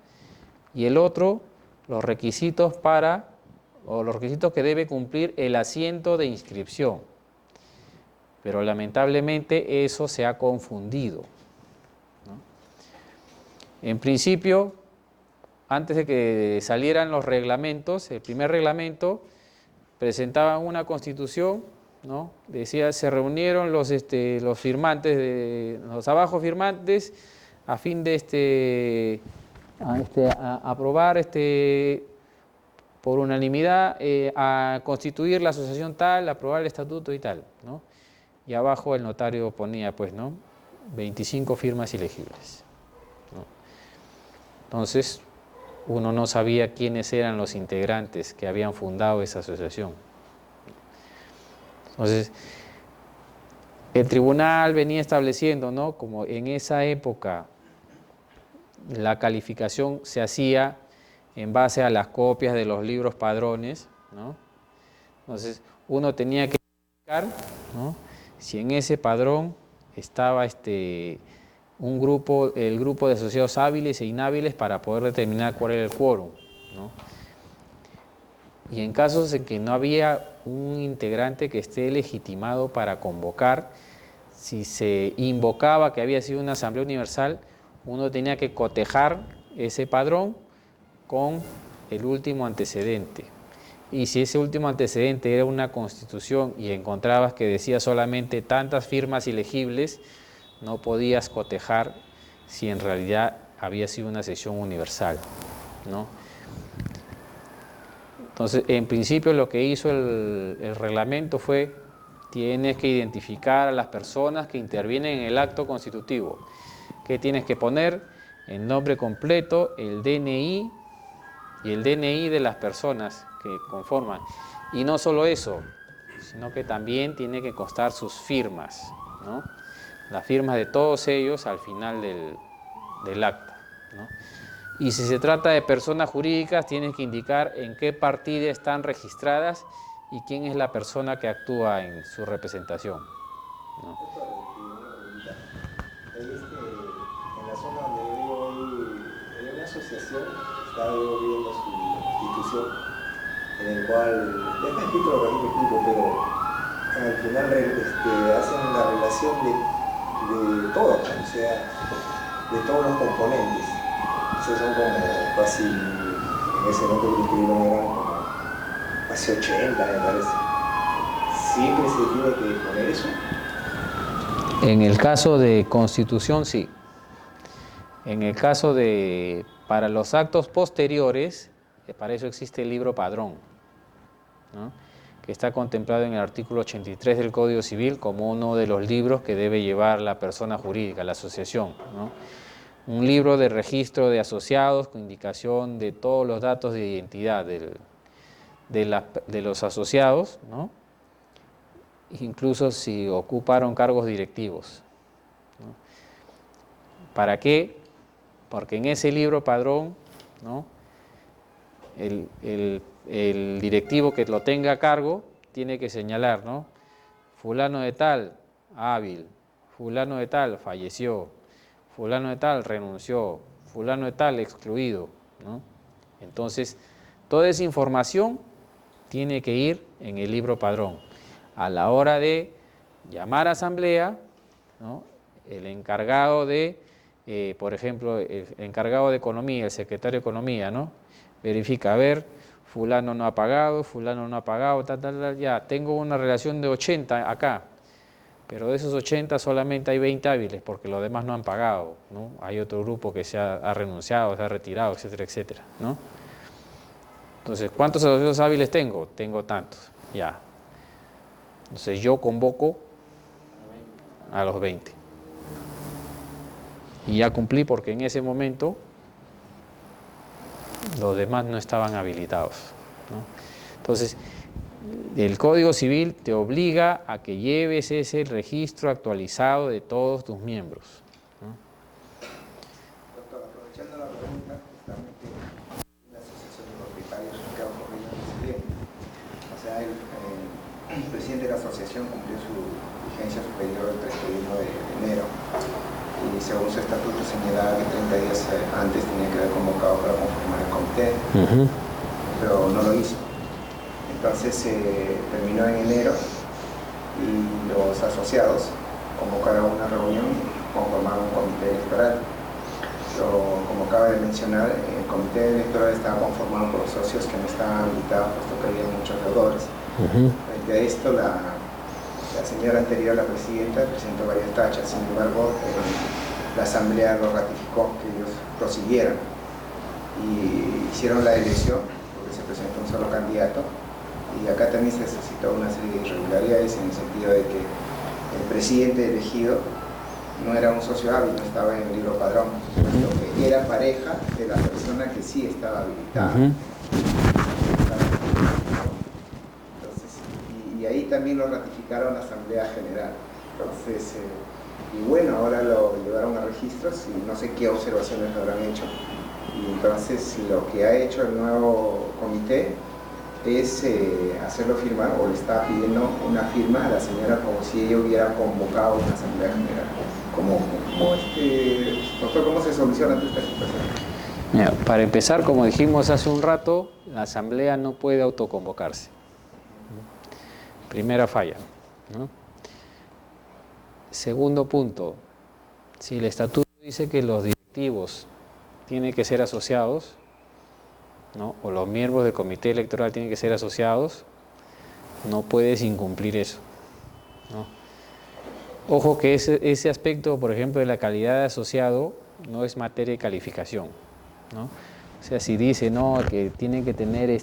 y el otro, los requisitos que debe cumplir el asiento de inscripción. Pero lamentablemente eso se ha confundido, ¿no? En principio, antes de que salieran los reglamentos, el primer reglamento presentaba una constitución, ¿no?, decía: se reunieron los firmantes, los abajo firmantes, a fin de aprobar por unanimidad a constituir la asociación tal, aprobar el estatuto y tal, ¿no? Y abajo el notario ponía, pues, ¿no?, 25 firmas ilegibles, ¿no? Entonces, uno no sabía quiénes eran los integrantes que habían fundado esa asociación. Entonces, el tribunal venía estableciendo, ¿no?, como en esa época la calificación se hacía en base a las copias de los libros padrones, ¿no? Entonces, uno tenía que verificar, ¿no?, si en ese padrón estaba el grupo de asociados hábiles e inhábiles para poder determinar cuál era el quórum, ¿no? Y en casos en que no había un integrante que esté legitimado para convocar, si se invocaba que había sido una asamblea universal, uno tenía que cotejar ese padrón con el último antecedente. Y si ese último antecedente era una constitución y encontrabas que decía solamente tantas firmas ilegibles, no podías cotejar si en realidad había sido una sesión universal, ¿no? Entonces, en principio lo que hizo el reglamento fue: tienes que identificar a las personas que intervienen en el acto constitutivo. ¿Qué tienes que poner? El nombre completo, el DNI y el DNI de las personas que conforman. Y no solo eso, sino que también tiene que constar sus firmas, ¿no?, las firmas de todos ellos al final del acta, ¿no? Y si se trata de personas jurídicas, tienes que indicar en qué partida están registradas y quién es la persona que actúa en su representación, ¿no? En la zona donde yo vivo hay una asociación que está viendo su institución, en el cual, ya está escrito lo que aquí me explico, pero al final hacen la relación de todo, o sea, de todos los componentes. O sea, son como casi, en ese momento que escribieron eran como casi 80, me parece. ¿Siempre se tiene que poner eso? En el caso de constitución, sí. En el caso para los actos posteriores, para eso existe el libro padrón, ¿no? que está contemplado en el artículo 83 del Código Civil como uno de los libros que debe llevar la persona jurídica, la asociación, ¿no? Un libro de registro de asociados con indicación de todos los datos de identidad de los asociados, ¿no? Incluso si ocuparon cargos directivos, ¿no? ¿Para qué? Porque en ese libro padrón, ¿no? El directivo que lo tenga a cargo tiene que señalar, ¿no? Fulano de tal, hábil, fulano de tal, falleció, fulano de tal, renunció, fulano de tal, excluido, ¿no? Entonces, toda esa información tiene que ir en el libro padrón. A la hora de llamar a asamblea, ¿no? El encargado de, por ejemplo, el encargado de economía, el secretario de economía, ¿no? Verifica, a ver, fulano no ha pagado, ya, tengo una relación de 80 acá, pero de esos 80 solamente hay 20 hábiles porque los demás no han pagado, ¿no? Hay otro grupo que ha renunciado, se ha retirado, etcétera, etcétera, ¿no? Entonces, ¿cuántos asociados hábiles tengo? Tengo tantos, ya. Entonces yo convoco a los 20. Y ya cumplí porque en ese momento los demás no estaban habilitados, ¿no? Entonces, el Código Civil te obliga a que lleves ese registro actualizado de todos tus miembros, ¿no? Doctor, aprovechando la pregunta, justamente la Asociación de Propietarios que ha ocurrido en el siguiente. O sea, el presidente de la asociación cumplió su vigencia superior el 31 de enero y según su estatuto señalaba que 30 días antes tenía que haber convocado para conformar el comité, pero no lo hizo. Entonces terminó en enero y los asociados convocaron una reunión y conformaron un comité electoral. Pero, como acaba de mencionar, el comité electoral estaba conformado por socios que no estaban habilitados, puesto que había muchos deudores. Frente a esto, la señora anterior, la presidenta, presentó varias tachas. Sin embargo, la asamblea lo ratificó, que ellos prosiguieran. Y hicieron la elección, porque se presentó un solo candidato. Y acá también se suscitó una serie de irregularidades en el sentido de que el presidente elegido no era un socio hábil, no estaba en el libro padrón, sino que era pareja de la persona que sí estaba habilitada. Entonces, y ahí también lo ratificaron la Asamblea General. Entonces, y bueno, ahora lo llevaron a registros y no sé qué observaciones lo habrán hecho. Y entonces lo que ha hecho el nuevo comité es hacerlo firmar, o le está pidiendo una firma a la señora como si ella hubiera convocado una asamblea general. Doctor, ¿cómo se soluciona esta situación? Mira, para empezar, como dijimos hace un rato, la asamblea no puede autoconvocarse. Primera falla, ¿no? Segundo punto, si el estatuto dice que los directivos tienen que ser asociados, ¿no? O los miembros del comité electoral tienen que ser asociados, no puedes incumplir eso, ¿no? Ojo que ese aspecto, por ejemplo, de la calidad de asociado, no es materia de calificación, ¿no? O sea, si dice, no, que tiene que tener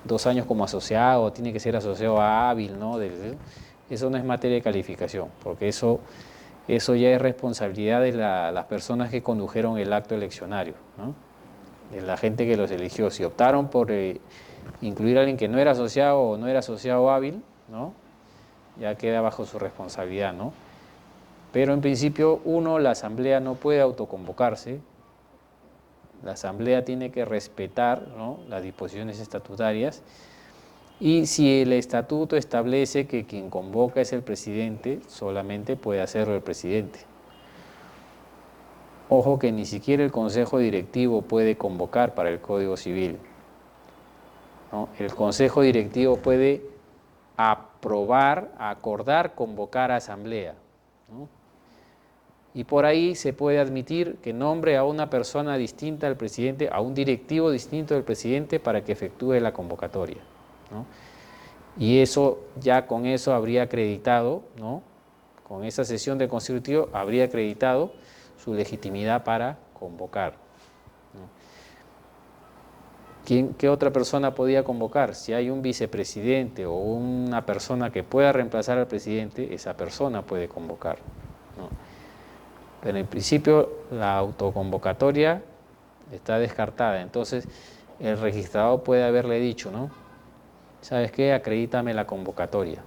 2 años como asociado, tiene que ser asociado hábil, ¿no? Eso no es materia de calificación, porque eso ya es responsabilidad de las personas que condujeron el acto eleccionario, ¿no? De la gente que los eligió. Si optaron por incluir a alguien que no era asociado o no era asociado hábil, ¿no? Ya queda bajo su responsabilidad, ¿no? Pero en principio, la asamblea no puede autoconvocarse. La asamblea tiene que respetar, ¿no?, las disposiciones estatutarias, y si el estatuto establece que quien convoca es el presidente, solamente puede hacerlo el presidente. Ojo que ni siquiera el consejo directivo puede convocar para el Código Civil, ¿no? El consejo directivo puede acordar convocar a asamblea, ¿no? Y por ahí se puede admitir que nombre a una persona distinta al presidente, a un directivo distinto del presidente para que efectúe la convocatoria, ¿no? Y eso, ya con eso habría acreditado, ¿no?, con esa sesión del constitutivo habría acreditado su legitimidad para convocar, ¿no? ¿Qué otra persona podía convocar? Si hay un vicepresidente o una persona que pueda reemplazar al presidente, esa persona puede convocar, ¿no? Pero en principio la autoconvocatoria está descartada. Entonces el registrador puede haberle dicho, ¿no? ¿Sabes qué? Acredítame la convocatoria.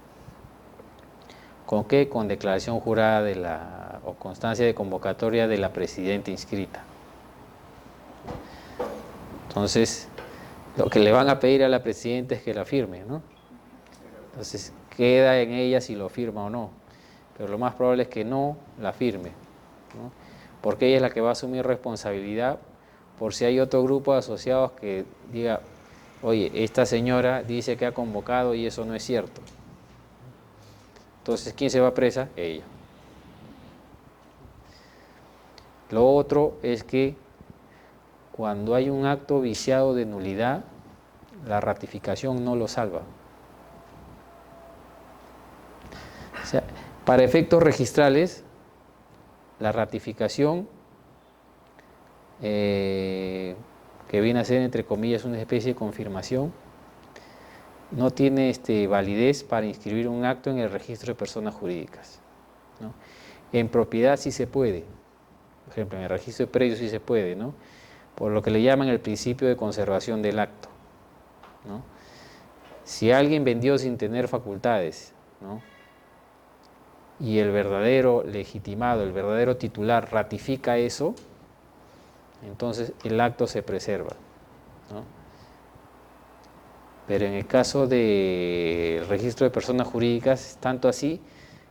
¿Con qué? Con declaración jurada o constancia de convocatoria de la presidenta inscrita. Entonces, lo que le van a pedir a la presidenta es que la firme, ¿no? Entonces, queda en ella si lo firma o no. Pero lo más probable es que no la firme, ¿no? Porque ella es la que va a asumir responsabilidad por si hay otro grupo de asociados que diga, oye, esta señora dice que ha convocado y eso no es cierto. Entonces, ¿quién se va presa? Ella. Lo otro es que cuando hay un acto viciado de nulidad, la ratificación no lo salva. O sea, para efectos registrales, la ratificación, que viene a ser, entre comillas, una especie de confirmación, no tiene validez para inscribir un acto en el registro de personas jurídicas, ¿no? En propiedad sí se puede, por ejemplo, en el registro de predios sí se puede, ¿no? Por lo que le llaman el principio de conservación del acto, ¿no? Si alguien vendió sin tener facultades, ¿no? Y el verdadero legitimado, el verdadero titular ratifica eso, entonces el acto se preserva, ¿no? Pero en el caso del registro de personas jurídicas es tanto así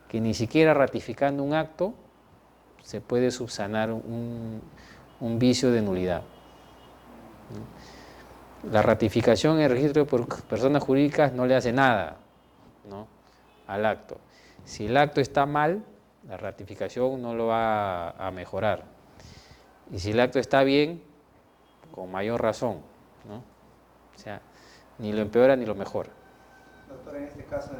que ni siquiera ratificando un acto se puede subsanar un vicio de nulidad, ¿no? La ratificación en el registro de personas jurídicas no le hace nada, ¿no?, al acto. Si el acto está mal, la ratificación no lo va a mejorar. Y si el acto está bien, con mayor razón, ¿no? O sea, ni lo empeora ni lo mejora. Doctor, en este caso,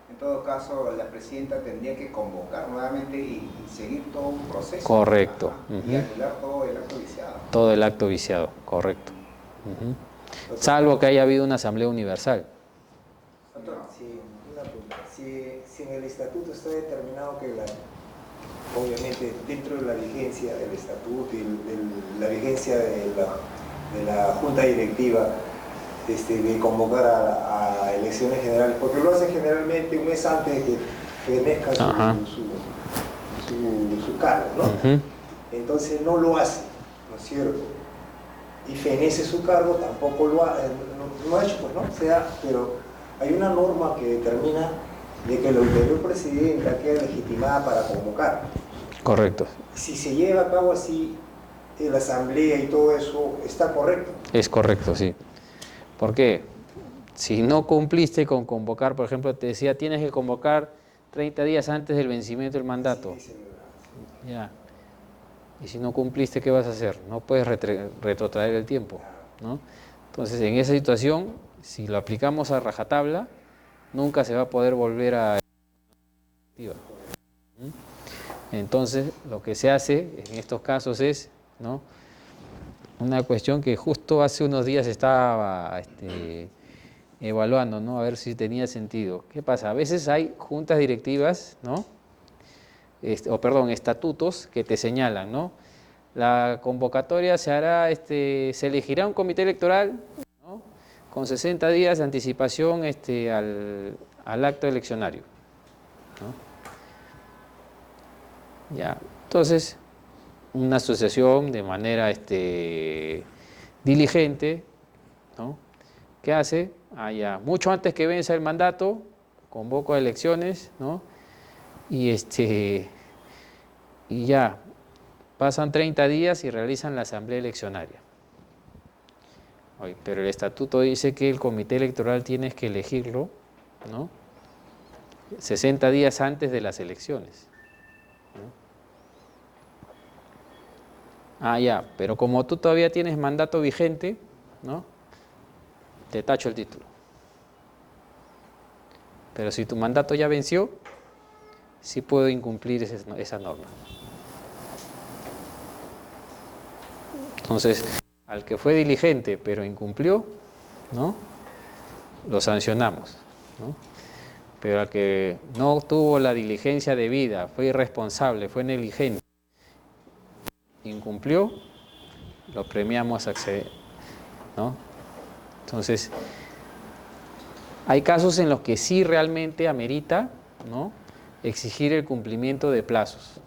en todo caso, la presidenta tendría que convocar nuevamente y seguir todo un proceso. Correcto. Y anular todo el acto viciado. Todo el acto viciado, correcto. Salvo que haya habido una asamblea universal. Doctor, una pregunta. Si en el estatuto está determinado que obviamente dentro de la vigencia del estatuto y de la vigencia de la junta directiva, de convocar a elecciones generales, porque lo hacen generalmente un mes antes de que fenezca su cargo, ¿no? Entonces no lo hace, ¿no es cierto? Y fenece su cargo, tampoco lo ha hecho, pues, ¿no? O sea, pero hay una norma que determina de que la ulterior presidenta queda legitimada para convocar. Correcto. Si se lleva a cabo así la asamblea y todo eso, ¿está correcto? Es correcto, sí. ¿Por qué? Si no cumpliste con convocar, por ejemplo, te decía, tienes que convocar 30 días antes del vencimiento del mandato. Sí, Ya. Y si no cumpliste, ¿qué vas a hacer? No puedes retrotraer el tiempo, ¿no? Entonces, en esa situación, si lo aplicamos a rajatabla, nunca se va a poder volver a... Entonces, lo que se hace en estos casos es, ¿no?, una cuestión que justo hace unos días estaba evaluando, ¿no?, a ver si tenía sentido. ¿Qué pasa? A veces hay juntas directivas, ¿no?, estatutos que te señalan, ¿no? La convocatoria se hará, se elegirá un comité electoral, ¿no?, con 60 días de anticipación al acto eleccionario, ¿no? Ya, entonces, una asociación de manera diligente, ¿no?, ¿qué hace? Ya, mucho antes que venza el mandato, convoco a elecciones, ¿no?, y ya, pasan 30 días y realizan la asamblea eleccionaria. Oye, pero el estatuto dice que el comité electoral tienes que elegirlo, ¿no?, 60 días antes de las elecciones, ¿no? Ya, pero como tú todavía tienes mandato vigente, ¿no?, te tacho el título. Pero si tu mandato ya venció, sí puedo incumplir esa norma. Entonces, Al que fue diligente pero incumplió, ¿no?, lo sancionamos, ¿no? Pero al que no tuvo la diligencia debida, fue irresponsable, fue negligente, incumplió, lo premiamos, ¿no? Entonces, hay casos en los que sí realmente amerita, ¿no?, exigir el cumplimiento de plazos.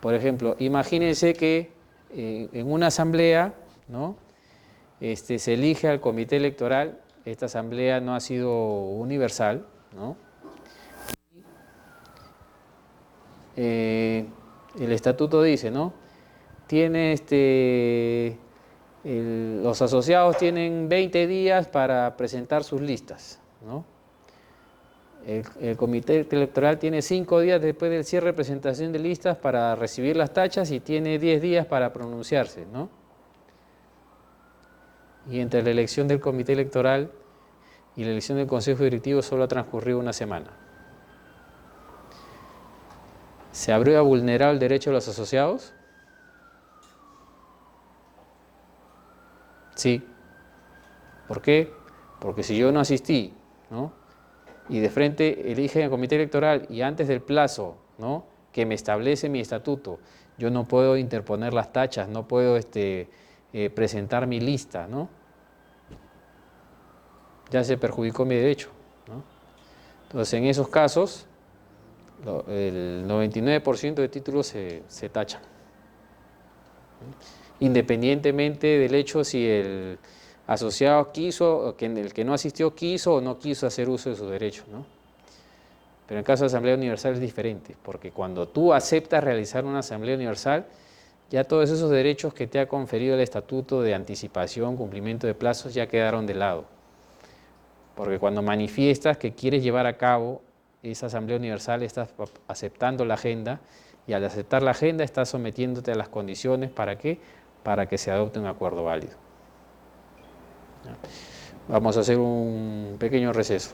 Por ejemplo, imagínense que en una asamblea, ¿no?, se elige al comité electoral. Esta asamblea no ha sido universal, ¿no? El estatuto dice, ¿no?, tiene los asociados tienen 20 días para presentar sus listas, ¿no? El comité electoral tiene 5 días después del cierre de presentación de listas para recibir las tachas y tiene 10 días para pronunciarse, ¿no? Y entre la elección del comité electoral y la elección del consejo directivo solo ha transcurrido una semana. ¿Se habría vulnerado el derecho de los asociados? Sí. ¿Por qué? Porque si yo no asistí, ¿no?, y de frente eligen el comité electoral y antes del plazo, ¿no?, que me establece mi estatuto, yo no puedo interponer las tachas, no puedo presentar mi lista, ¿no?, ya se perjudicó mi derecho, ¿no? Entonces, en esos casos, el 99% de títulos se tachan, independientemente del hecho si el asociado quiso, el que no asistió quiso o no quiso hacer uso de su derecho, ¿no? Pero en el caso de Asamblea Universal es diferente, porque cuando tú aceptas realizar una Asamblea Universal, ya todos esos derechos que te ha conferido el estatuto de anticipación, cumplimiento de plazos, ya quedaron de lado. Porque cuando manifiestas que quieres llevar a cabo esa Asamblea Universal, estás aceptando la agenda, y al aceptar la agenda estás sometiéndote a las condiciones. ¿Para qué? Para que se adopte un acuerdo válido. Vamos a hacer un pequeño receso.